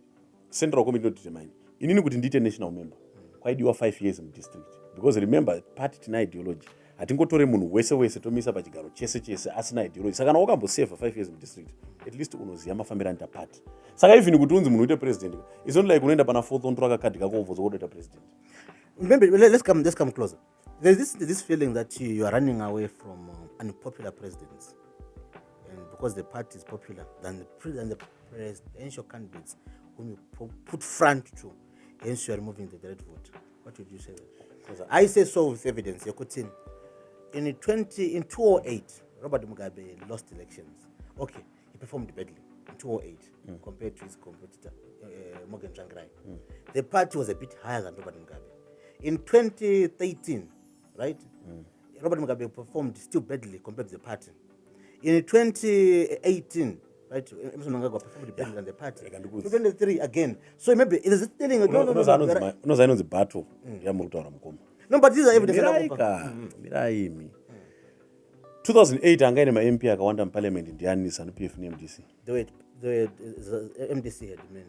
central committee nodetermine inini kuti ndiite national member kwaidiwa 5 years mudistrict because remember party tina ideology hatingotore munhu wese tomisa pachigaro chese asina ideology. Saka kana wakamboseva 5 years mudistrict at least unoziva mafambiro anoita party. Saka even kuti unzi munhu uite president it's not like unoenda pana 4th ontora kakadhi kako ubvunza kutoita president. Remember, let's come closer. There's this feeling that you are running away from unpopular presidents, and because the party is popular, than the presidential candidates whom you put front to, hence you are removing the direct vote. What would you say? I say so with evidence. In 2008, Robert Mugabe lost elections. Okay, he performed badly in 2008 compared to his competitor Morgan Komichi. The party was a bit higher than Robert Mugabe. In 2013, right, Robert Mugabe performed still badly compared to the party. In 2018, right, Emerson Mnangagwa performed badly than the party. 2023 again. So maybe it is telling you, no, battle. No, but these are evidence. Miraimi. 2008 angaine ma MP akawanda parliament ndiani ZANU PF ni MDC. The MDC had won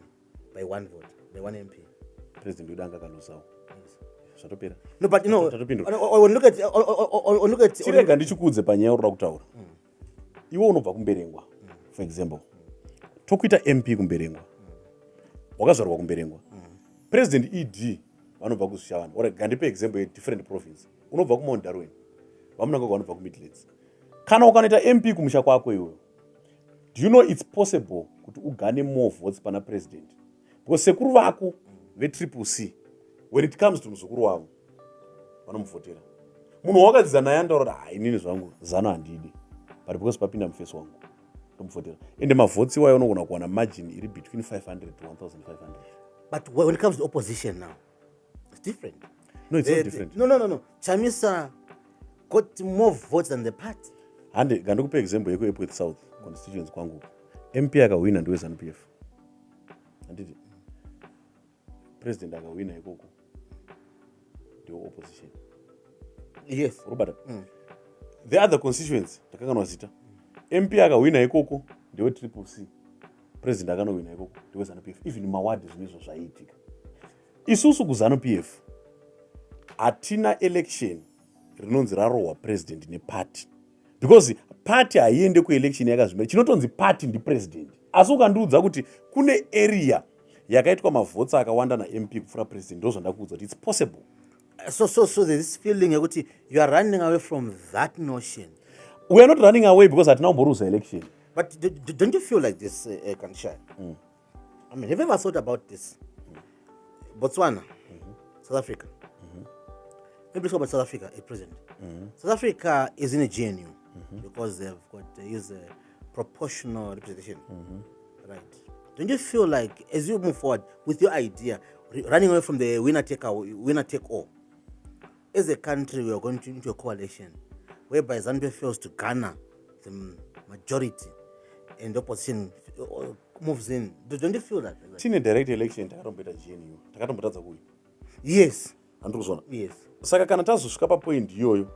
by 1 vote, by 1 MP. President udanga kalosawo. No, but you know, look at chirega ndichikudze panyaya urira kutaura. Iwe unobva kumberengwa. For example, tokuita MP kumberengwa. Wakazvarwa kumberengwa. President ED vanobva kuzvishavana. Ora gandipe example ye different province. Unobva kuMount Darwin. Vamunangagwa vanobva kuMidlands. Kana ukanoita MP kumusha kwako iwe. Do you know it's possible kuti ugane more votes pana president? Because sekuru vako ve-CCC when it comes to muzukuru wavo vanomuvhotera. Munhu wakadziza naye andaura inini zvangu ZANU handidi but because papinda mufesi wangu ndomuvhotera. Ende mavhotsi iwayo unogona kuwana margin iri between 500 to 1500. But when it comes to opposition now, it's different. No, it's not different. No. Chamisa got more votes than the party. Hande gandokupa example yeko Epworth South constituency kwangu. MP akawina ndiwe ZANU PF. Handidi president akawina ikoko ndio opposition. Yes. Robert. The other constituents takanganwa zita. MP akawina ikoko ndio CCC. President akanowina ikoko ndio ZANU PF. Even mawadi zvinizvo zvaiitika. Isusu kuZANU PF atina election rinonzi rarohwa president neparty. Because party haiende kuelection yakazvimira. Chinotonzi party ndi president. Asi ukandiudza kuti kune area yakaitwa mavhotes akawanda na-MP kufura president ndozvo ndakuudza kuti it's possible. So there's this feeling that you are running away from that notion. We are not running away because hatina kumboruza election. But don't you feel like this, Kandishaya? I mean, have you ever thought about this? Botswana, South Africa. Maybe talk about South Africa, a president. South Africa is in a GNU because they've got they use a proportional representation, right? Don't you feel like as you move forward with your idea, running away from the winner take all, as a country we are going into a coalition whereby ZANU PF fails to garner the majority and the opposition moves in? Don't you feel that? Tine direct election takatombeta GNU takatombotadza kuyi. Yes. Andikuzona. Yes. Saka kana tazosvika papoint iyoyo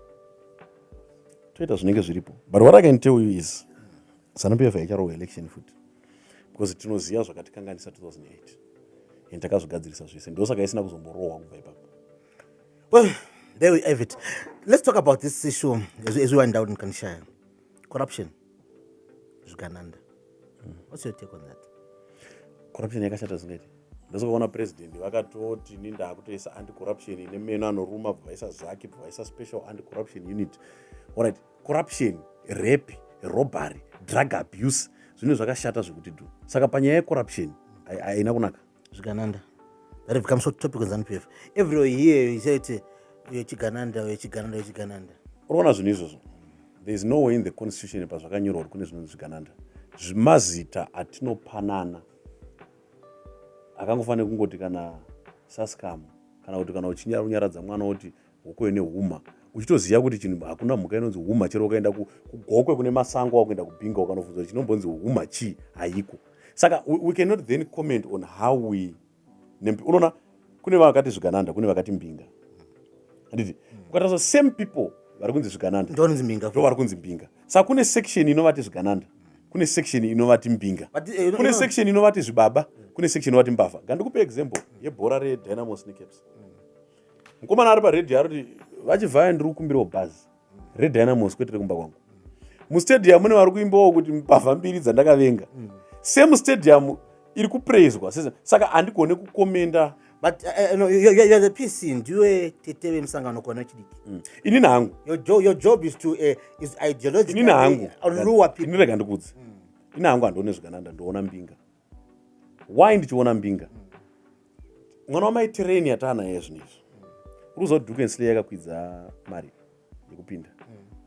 toita zvinenge zviripo. But what I can tell you is ZANU PF haicharohwa election futi because tinoziva zvakatikanganisa 2008 and takazvigadzirisa zvese ndosaka isina kuzomborohwa kubva ipapo. Well, there we have it. Let's talk about this issue as we wind down in Kandishaya. Corruption. Zvigananda. What's your take on that? Corruption yakashata zingati. Ndazokuona president vakatoti ninda kutoisa anti-corruption nemeno anoruma bvaisa zaki bvaisa special anti-corruption unit. Alright, corruption, rape, robbery, drug abuse zvinhu zvakashata zvekuti do. Saka panyaya yecorruption haina kunaka. Zvigananda. That has become so topic in ZANU PF. Every year you say it, Chigananda. Unoona zvinhu izvozvo. There is no way in the constitution pazvakanyorwa kuti kune zvinhu zvigananda. Zvimazita atinopanana akangofanira kungoti kana saskam kana kuti kana uchinyaradza mwana kuti huko nehuma uchitoziva kuti chinhu hakuna mhuka inonzi huma chero ukaenda kugokwe kune masango wakuenda kubhinga ukanobvunza chinombonzi huma chii haiko. Saka we cannot then comment on how we unoona kune vakati zvigananda kune vakati mbinga handiti ukataura same people vari kunzi zvigananda ndo vari kunzi mbinga. Saka kune section inovati zvigananda kune section inovati mbinga kune section inovati zvibaba kune section inovati mbavha. Ngandikupe example yebhora redynamo sneakers. Mukomana ari paredhi ari kuti vachivhaya ndiri kukumbirawo bhazi redynamos kwete rekumba kwangu. Mustadium mune vari kuimbawo kuti mbavha mbiri dzandakavenga same stadium iri kupraiswa. Saka handigone kukomenda. But you're the PC ndiwe tete vemusangano kona chidiki. Inini hangu your job is to is ideological. Inini hangu Unruwa people. Inirega ndikudzi inini hangu handione zvigananda ndoona mbinga. Why ndichiona mbinga? Mwana wamaitireni yataana naye zvino izvi uruziva kuti Dukensley yakakwidza mari yekupinda.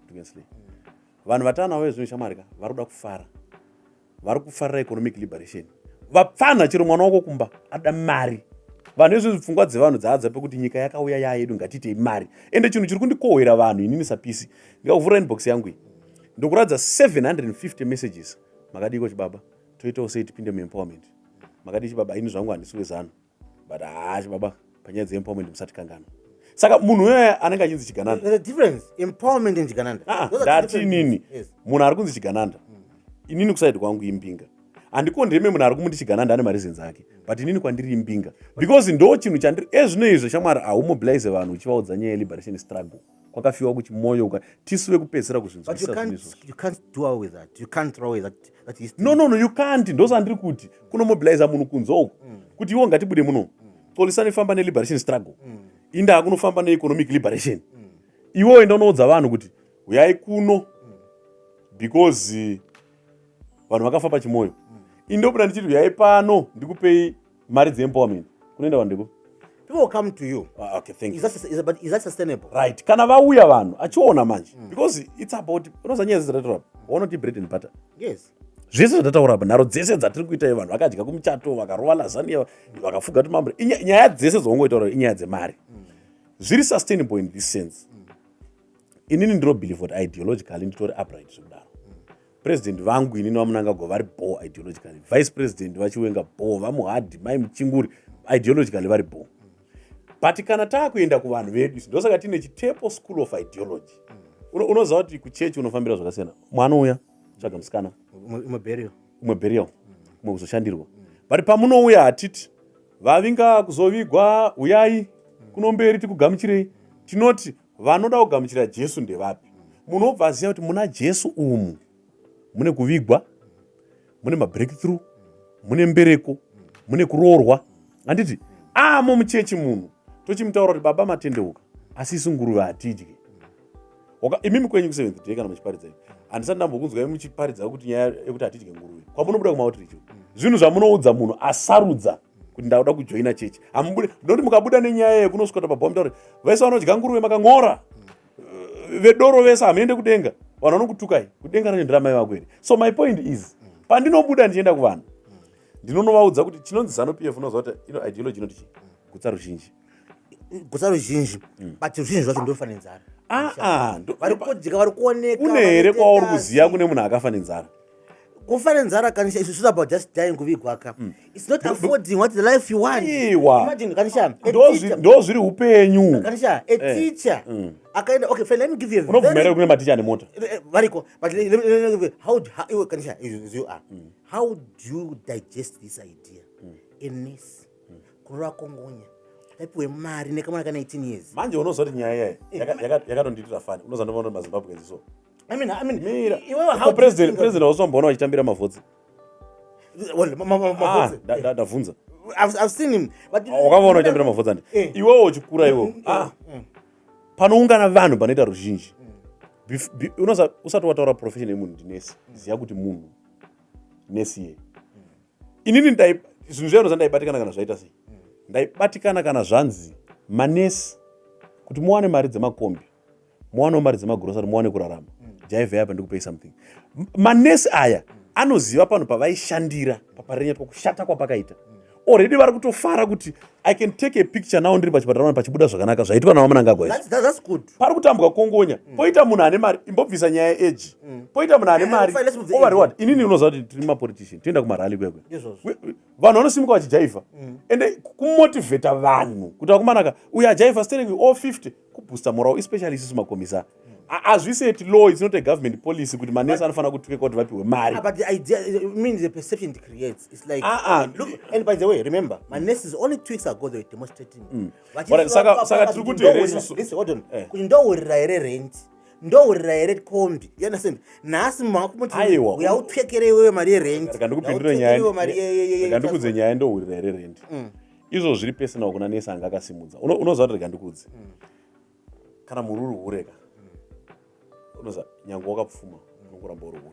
Dukensley vanhu vataanawo zvino chamarika vari kuda kufara vari kufarira economic liberation. Vapfana chero mwana wako kumba ada mari. Vanhu izvi pfungwa dzevanhu dzaadza pekuti nyika yakauya yayedu ngatiitei mari. Ende chinhu chiri kundikohwera vanhu inini sapisi ndikakuvhura inbox yangu iyi ndokuradza 750 messages. Makadiko chibaba toitawo sei tipinde muempowerment. Makadi chibaba ini zvangu handisiwe ZANU but chibaba panyaya dzeempowerment musati kangano. Saka munhu uyoya anenge achinzi chigananda. There's a difference empowerment and chigananda. Ndati inini munhu ari kunzi chigananda inini kusaidi kwangu imbinga. Handikondeme munhu ari kumuti chigananda ane mareasons ake but inini kwandiri imbinga because ndo chinhu chandiri ezvino izvo shamwari haumobilize vanhu uchivaudza nyaya yeliberation struggle kwakafiwa kuchimoyo tisuve kupedzisira kuzvinzwisisa. But you can't do away with that. You can't throw away that history. No you can't. Ndosandiri kuti kunomobilize munhu kunzo uku kuti iwo ngatibude muno polisani famba neliberation struggle inda kunofamba neeconomic liberation. Iwo enda unoudza vanhu kuti uyai kuno because vanhu vakafa pachimoyo. Indobuda ndichiti uyai pano ndikupei mari dzeempowerment kunoenda vanhu ndiko. People will come to you. Okay, thank you. Is that sustainable? Right. Kana vauya vanhu achiona manje because it's about unoza nyaya dzatataura waona kuti bread and butter. Yes. Zvese zvatataura apa nharo dzese dzatiri kuita vanhu vakadya kumuchato vakarova lasania vakafuga tumambre nyaya dzese dzaungoitaura inyaya dzemari. Zviri sustainable in this sense. Inini ndinobelieve kuti ideologically nditori upright zvekudaro. President vangu inini vamunangagwa vari bo ideologically. Vice president vachiwenga bo vamuhadhi mai muchinguri ideologically vari bo. But kana taakuenda kuvanhu vedu ndosaka tine chitepo school of ideology. Unoziva kuti kuchechi unofambira zvakasiyana. Mwana uya tsvaga musikana umwe burial umwe kuzoshandirwa. But pamunouya hatiti vavinga kuzovigwa uyai kunomberi tikugamuchirei. Tinoti vanoda kugamuchira Jesu ndevapi. Munhu obva aziva kuti muna Jesu umu mune kuvigwa mune mabreakthrough mune mbereko mune kuroorwa. Handiti amo muchechi munhu tochimutaura kuti baba matendeuka asi isu nguruve hatidyi. Imimi kwenyu ku7th day kana muchiparidza ivi handisati ndambokunzwai muchiparidza kuti nyaya yekuti hatidyi nguruve kwamunobuda kumaoutreach. Zvinhu zvamunoudza munhu asarudza kuti ndakuda kujoina chechi hamubude. Ndoti mukabuda nenyaya yekunosvika pabhombi tauri vaisa vanodya nguruve makang'ora vedoro vese hamuende kudenga vanhu vanokutukai kudenga rinoendera mai vako here. So my point is pandinobuda ndichienda kuvanhu ndinonovaudza kuti chinonzi ZANU PF unoziva kuti ino ideology inoti chi gutsa ruzhinji but ruzhinji zvacho ndofa nenzara. Vari kodya vari kuoneka. Une here kwauri kuziva kune munhu akafa nenzara? Kufa nenzara Kandishaya is not about just dying kuvigwa aka. It's not affording what the life you want. Imagine Kandishaya ndo zviri upenyu. Kandishaya a teacher akaenda okay fine let me give you unovhumira kune maticha ane mota variko but let me give you how Kandishaya you are how do you digest this idea in kurora kongonya aipiwe mari nekamwana kana 18 years manje unoziva kuti nyaya yakatonditira fani unoziva ndovana mazimbabwe nziso. I mean how president wasomboona vachitambira mavhotsi. Ndabvunza I've seen him but wakavaona vachitambira mavhotsi andi iwewo uchikura iwewo panoungana vanhu panoita ruzhinji unoziva usati wataura profession yemunhu ndinesi ziva kuti munhu nesi ye inini zvinhu zvainoza ndaibatikana kana zvaita sei ndaibatikana kana zvanzi manesi kuti muwane mari dzemakombi muwanewo mari dzemagurosari muwane kurarama jaivhai apa ndikupei something. Manesi aya anoziva panhu pavaishandira paparenya pokushata kwapakaita already vari kutofara kuti I can take a picture now ndiri pachipatara pachibuda zvakanaka zvaitwa navamwe ngagwai. That's good. Pari kutambwa kongonya. Poita munhu ane mari imbobvisa nyaya yeage. Poita munhu ane mari. Over what? Inini unoziva kuti tiri mapolitician toenda kumarally kwekwe. Vanhu vanosimuka vachijaivha. Ende kumotivheta vanhu kuti vakumanaka uyu ajaivha sterling all 50 kubooster morale especially isusu makomisa. As we say it law, it's not a government policy kuti manesi anofana kutweka kuti vapiwe mari. But the idea, it means the perception it creates. It's like look, and by the way, remember, manesi only 2 weeks ago they were demonstrating. But saka tiri kuti listen, hold on. Kuti ndo uriraire rent. Ndo uriraire kombi. You understand? Nasi makumuti we are utwekere wewe mari rent. Kandikupindure nyaya. Kandikudze nyaya ndo uriraire rent. Izvo zviri personal kuna nesi anga akasimudza. Unoziva kuti kandikudze. Kana mururu ureka. Unoza nyangu wakapfuma unokuramba uri uri.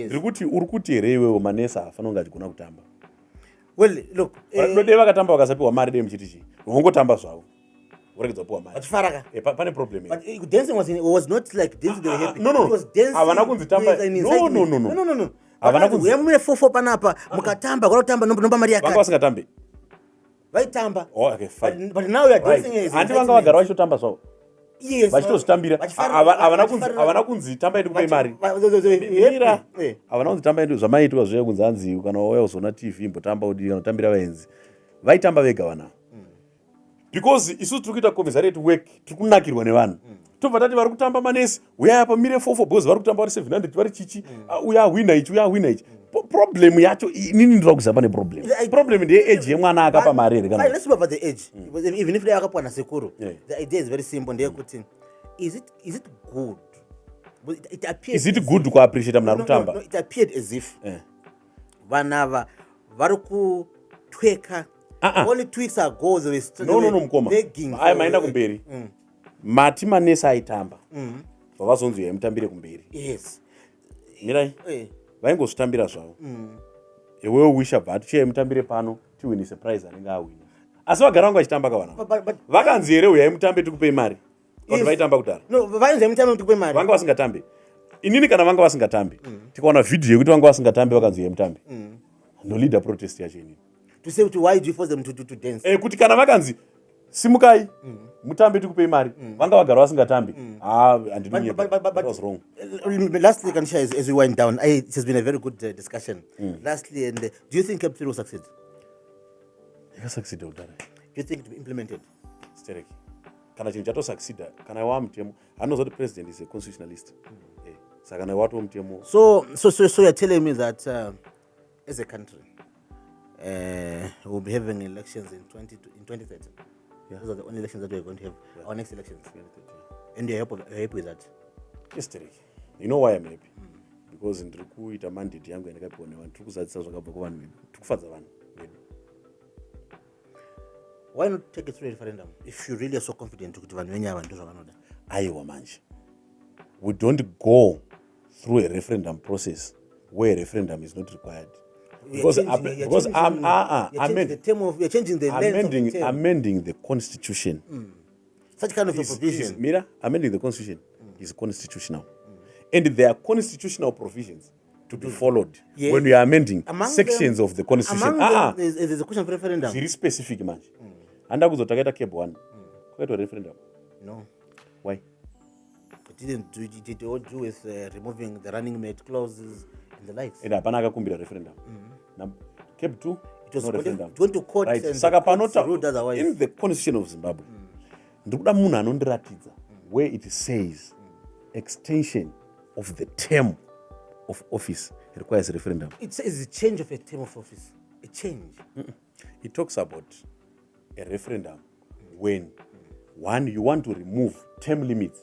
Ndiri kuti uri kuti here iwewe manesi afana kunge achigona kutamba. Well, look, dode vakatamba vakasapiwa mari dei muchiti chii vongotamba zvavo uregedza kupiwa mari vachifaraka. Pane problem here. But dancing was not like dancing they were happy. No. It was dancing. Havana kunzi tamba. No. Havana kunzi we mune 44 panapa mukatamba kwatamba nomba mari yakati. Vanga vasingatambi. Vaitamba. Oh, okay, fine. But now we are dancing as anti vanga vagara vachitotamba zvavo. Yes. Vachitozvitambira. Havana kunzi tamba yedu kupai mari. Havana kunzi tamba yedu zvamaitwa zviya kunzi hanzi kana wauya kuzona TV imbotamba kuti kanotambira vaenzi. Vaitamba vega vana. Because isusu tiri kuita commissariat work tiri kunakirwa nevanhu. Tobva tati vari kutamba manesi uya apa mire 44 because vari kutamba vari 700 vari chichi uya wina ichi. Problem yacho inini ndira kuziva pane problem. Problem ndeye age yemwana akapa mari here kana. Let's talk about the age. Even if they akapwa na sekuru. The idea is very simple ndeye kuti is it good? It appears. Is it good to appreciate munhu ari kutamba? No, it appeared as if vanava vari kutweka. Only 2 weeks ago they were still mukoma. Ai maenda kumberi. Mati manesi aitamba. Vavazonzi yemutambire kumberi. Yes. Mirai. Vaingozvitambira zvavo. Iwewe wisha bva tichiye mutambire pano tiwini surprise anenge awina. Asi vagara vangu vachitamba kavana. Vakanzi here uyai mutambe tikupei mari. Kuti vaitamba kudhara. No, vainzi mutambe tikupei mari. Vanga vasingatambi. Inini kana vanga vasingatambi. Tikaona video yekuti vanga vasingatambi vakanzi yemutambi. No leader protest yacho inini. To say why do you force them to dance? Kuti kana vakanzi simukai mutambe tikupei mari vanga vagara vasingatambi andinonye that was wrong. Lastly, Kandishaya, as we wind down, it has been a very good discussion. Lastly, and do you think CAB3 will succeed? Yakasucceeda kudhara. Do you think it will be implemented? Stereki. Kana chinhu chatosucceeda kana wamutemo anoziva kuti president is a constitutionalist. Saka kana watomutemo. So you're telling me that as a country we'll be having elections in 2030. Those are the only elections that we're going to have. Our next elections. And you're happy with that? Yes, Terry. You know why I'm happy? Because in Truku, mandate yangu yandakapiwa nevanhu tiri kuzadzisa zvakabva kuvanhu vedu tiri kufadza vanhu vedu. Why not take it through a referendum if you really are so confident kuti vanhu venyu ava ndozvavanoda? Aiwa manje. We don't go through a referendum process where a referendum is not required. Because I'm amending the constitution. Such kind of a provision. Amending the constitution is constitutional. And there are constitutional provisions to be followed when we are amending sections of the constitution. There's a question for referendum. Very specific man. And I was talking CAB1. Quite a referendum. No. Why? It did all do with removing the running mate clauses and the likes. And apana kumbira referendum. Now, CAB2, it was no referendum. Went to court right. And Saka the ruled otherwise. In the constitution of Zimbabwe, ndikuda munhu anondiratidza where it says extension of the term of office requires a referendum. It says a change of a term of office. A change. It talks about a referendum when one, you want to remove term limits.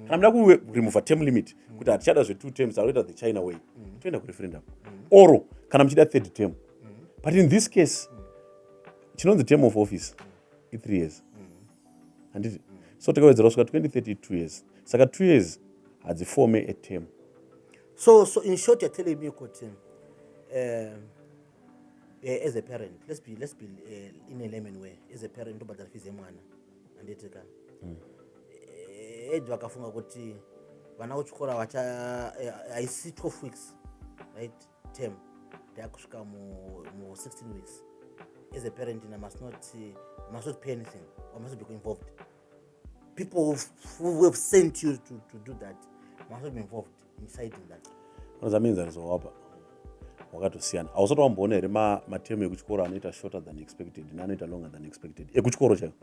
Kana mda remove a term limit kuti hatichada zve2 terms aloita the China way toenda ku referendum oro kana mchida third term. But in this case the term of office is 3 years. And so takawedzera kusvika 2030 2 years. Saka 2 years hadzifome a term. So in short you're telling me kuti as a parent, let's be in a layman way, as a parent tobhadhara fees yemwana anditi kana vakafunga kuti vana kuchikora haisi 12 weeks right term ndakusvika mu 16 weeks. As a parent, I must not pay anything or must not be involved. People who have sent you to do that must not be involved inside in that. That means that wakatosiyana hausati wamboona here matemu ekuchikoro anoita shorter than expected neanoita longer than expected ekuchikoro chaiko.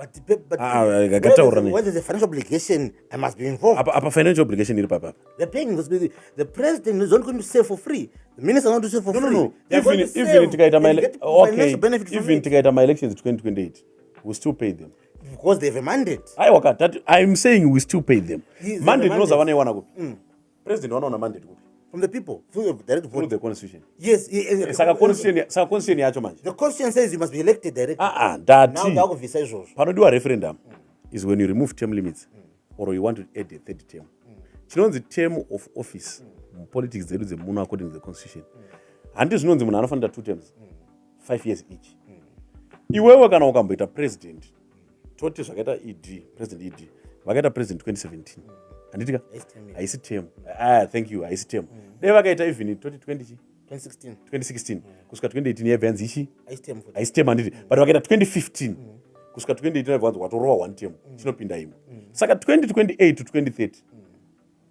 When there's a financial obligation, I must be involved. Apa financial obligation iri papapa. They're paying the president is not going to save for free. The minister is not going to save for free. No. Even tikaita my elections 2028, we still pay them. Because they have a mandate. I'm saying we still pay them. Mandate knows wanaiwana kupi. President wanaona mandate kupi. From the people through the constitution. Yes. Saka constitution yacho manje. The constitution says you must be elected directly. That now ndakuvisa izvozvo. Panodiwa referendum is when you remove term limits or you want to add a third term. Chinonzi term of office politics dzedu dzemuno according to the constitution. Handi zvinonzi munhu anofanira 2 terms 5 years each. Iwewe kana ukamboita president toti zvakaita president ED vakaita president 2017 handitika haisi term. Thank you, haisi term. Dai vakaita even 2016 kusvika 2018 yaibva yanzi ichi haisi term handiti, but vakaita 2015 kusvika 2018 yaibva yanzi watorova 1 term chinopinda imwe. Saka 2028 to 2030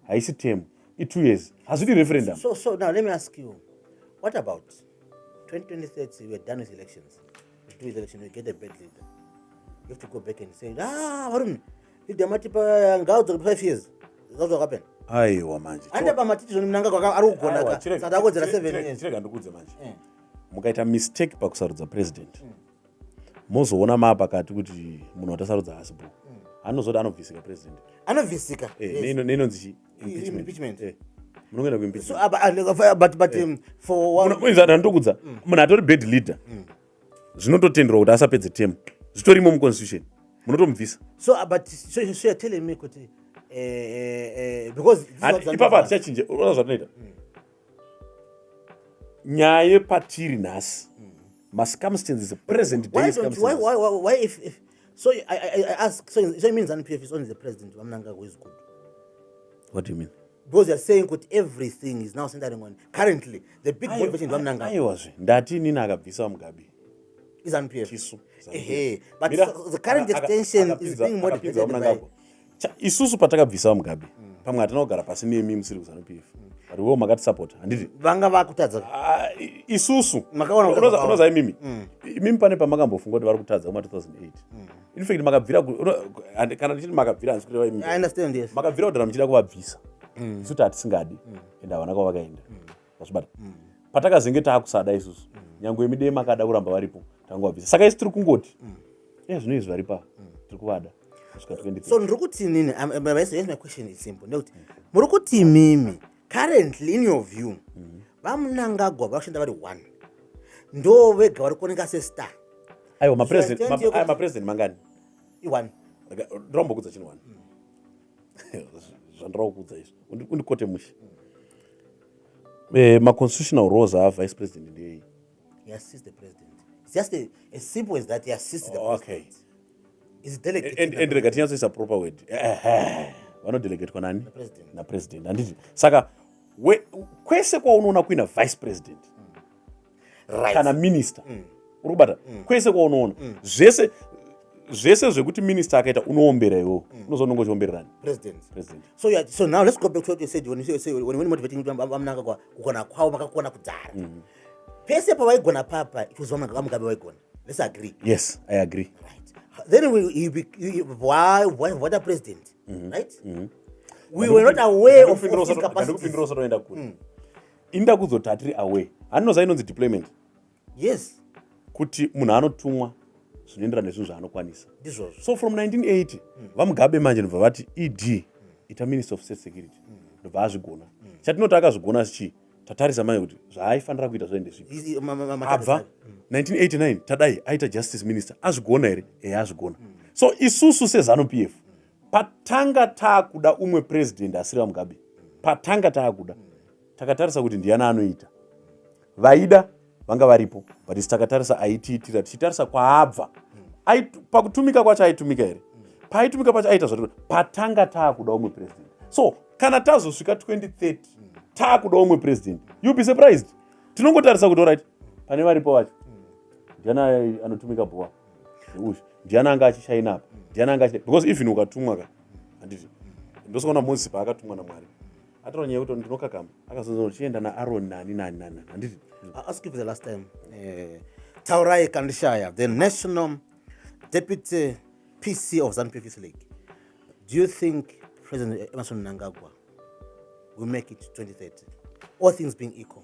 haisi term i2 years hazvidi referendum. So now let me ask you, what about 2030 we're done with elections, we do election, we get a bad leader, you have to go back and say varun leader matipa ngaudzo 5 years. That's what happened. Aiwa manje. Ande pamatiti zvonimnanga kwaka ari kugona ka. Saka ndakodzera 7 years. Chirega ndikudze manje. Mukaita mistake pakusarudza president. Mozoona mapakati kuti munhu watasarudza asipo. Anozoti anobvisika president. Anobvisika. Nenonzi impeachment. Munongenda kuimpeachment. So but for one munhu ndokudza munhu atori bad leader. Zvinototenderwa kuti asapedze term. Zvitorimo mu constitution. Munotomubvisa. So so you're telling me kuti because ipapa tichachinje unoona zvatoita nyaya yepatiri nhasi macircumstances present day why if so I ask, so it means ZANU PF is only the president Mnangagwa who is good. What do you mean? Because you're saying that everything is now centering on currently the big motivation is Mnangagwa. Aiwazve ndati nini akabvisa Mugabe is ZANU PF. But the current extension is being motivated by isusu patakabvisa Mugabe pamwe hatina kugara pasi nemi musiri kuZANU PF but wewo makati support handiti vanga vakutadza isusu unoza imimi pane pamakambofunga kuti vari kutadza kuma 2008 in fact makabvira kana ndichiti makabvira hanzi kureva imimi I understand, yes, makabvira kudhara muchida kuvabvisa isuti hatisingadi enda havana kwavakaenda vachibata patakazenge taakusada isusu nyange emidei makada kuramba varipo tanguvabvisa saka isi tiri kungoti zvino izvi vari pa tiri kuvada. So nrukuti nini, my question is simple. Note, murukuti mimi currently in your view vaMnangagwa vakushanda vari 1 ndo vega vari kuoneka sestar. Aiwa mapresident mangani i1 ndinombokudza chinhu 1 zvandiraukudza izvi undikote mushi maconstitutional roles avice president ndeyei? He assists the president. It's just as simple as that. He assists the president. Okay. Is delegate and regarding is a proper word. Vano delegate kwa nani? President. Na president. Anditi. Saka kwese kwa unoona kuina vice president. Right. Kana minister. Urubata. Kwese kwa unoona. Zvese zvekuti minister akaita unoombera iwo. Unozonongo chiombererani. President. President. So now let's go back to what you said when you say when motivating Mnangagwa kugona kwawo makakona kudzara. Pese pavaigona papa it was Mugabe waigona. Let's agree. Yes, I agree. Right. Then why what a president, right? We were not aware of his capacity. Inda kuzotati aware. Anoza inonzi deployment. Yes. Kuti munhu anotumwa zvinoenderana nezvinhu zvaanokwanisa. So from 1980 vaMugabe manje ndobva vati ED ita Minister of State Security ndobva azvigona. Chatinoti akazvigona chichi tatarisa manje kuti zvaaifanira kuita zvoende zvipi. Abva 1989 tadai aita justice minister azvigona here azvigona. So isusu seZANU PF patanga taakuda umwe president asiri vaMugabe patanga taakuda takatarisa kuti ndiani anoita vaida vanga varipo but takatarisa aitiitira tichitarisa kwaabva pakutumika kwacho aitumika here paaitumika pacho aita zvati patanga taakuda umwe president. So kana tazosvika 2030 taakuda umwe president you'll be surprised tinongotarisa kuti alright pane varipo vacho ndiana anotumika bhuwa ndiana anga achishaina apa ndiana anga because even ukatumwa ka handiti ndosona Moses paakatumwa naMwari atara nyaya kuti ndinokakama akazonzi uchienda naAaron nani handiti. I'll ask you for the last time. Taurai Kandishaya, the National Deputy PC of ZANU PF League. Do you think President Emerson Mnangagwa will make it to 2030? All things being equal.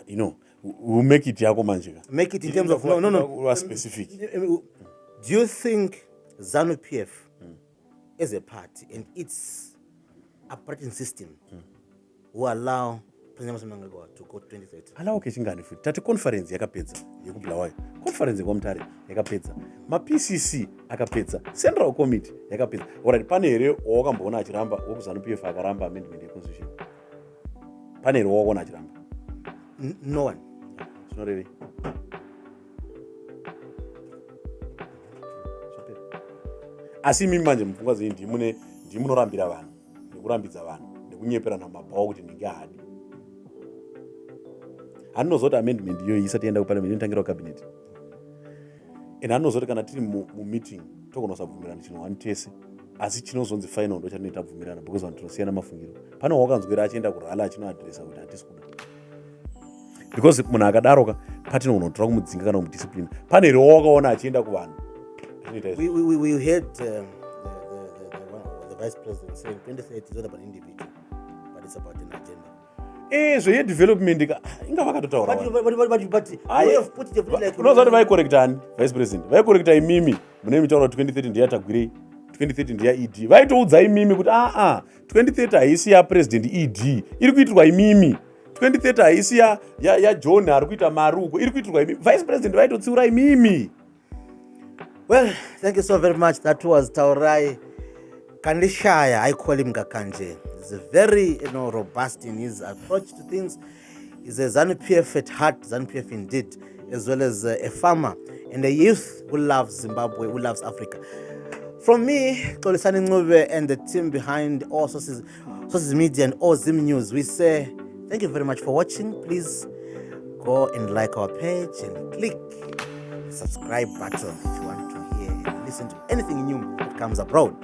You know, we'll make it yako manjika. Make it in terms of no. We specific. Do you think ZANU PF as a party and its operating system will allow President Emerson Mnangagwa to go to 2030? Allow kechingani futi. Tati conference yakapedza yekubulawayo. Conference yekomutare yakapedza. Ma-PCC akapedza. Central Committee yakapedza. Alright, pane here wakamboona achiramba wokuZANU PF akaramba amendment yeconstitution. Pane here wakaona achiramba. No one. It's not really. Asi mimi manje mfungwa zindi ndimunorambira vanhu nekurambidza vanhu nekunyeperana mabhawa kuti ndinge hadi. Anozoti amendment iyo isati enda kuparliament inotangira kucabinet. And anozoti kana tiri mumeeting tokonosabvumirana chinhu wani tese asi chinozonzi final ndo chatinoita bvumirana because vanhu tinosiyana mafungiro. Pane wakanzwira achienda kurala achinoadresa kuti hatisi kuda. Because munhu akadaroka patinonotora kumudzinga kana kumudiscipline. Pane here wakaona achienda kuvanhu. We heard the Vice President saying 2030 is not about an individual, but it's about an agenda. So development inga vakatotaura. But I have put it like unozoti vaikorrectani Vice President. Vaikorrecta imimi mune mitauro 2030 ndiya Tagwirei, 2030 ndiya ED. Vaitoudza imimi kuti 2030 haisi ya President ED. Iri kuitirwa imimi. 2030 haisi ya John ari kuita maruko. Iri kuitirwa imimi. Vice President vaitotsiura imimi. Well, thank you so very much. That was Taurai Kandishaya. I call him Gakanje. He's a very, robust in his approach to things. He's a ZANU PF at heart, ZANU PF indeed, as well as a farmer and a youth who loves Zimbabwe, who loves Africa. From me, Kolisani Ngube, and the team behind all sources media and all Zim News, we say thank you very much for watching. Please go and like our page and click the subscribe button if you want to hear and listen to anything new that comes abroad.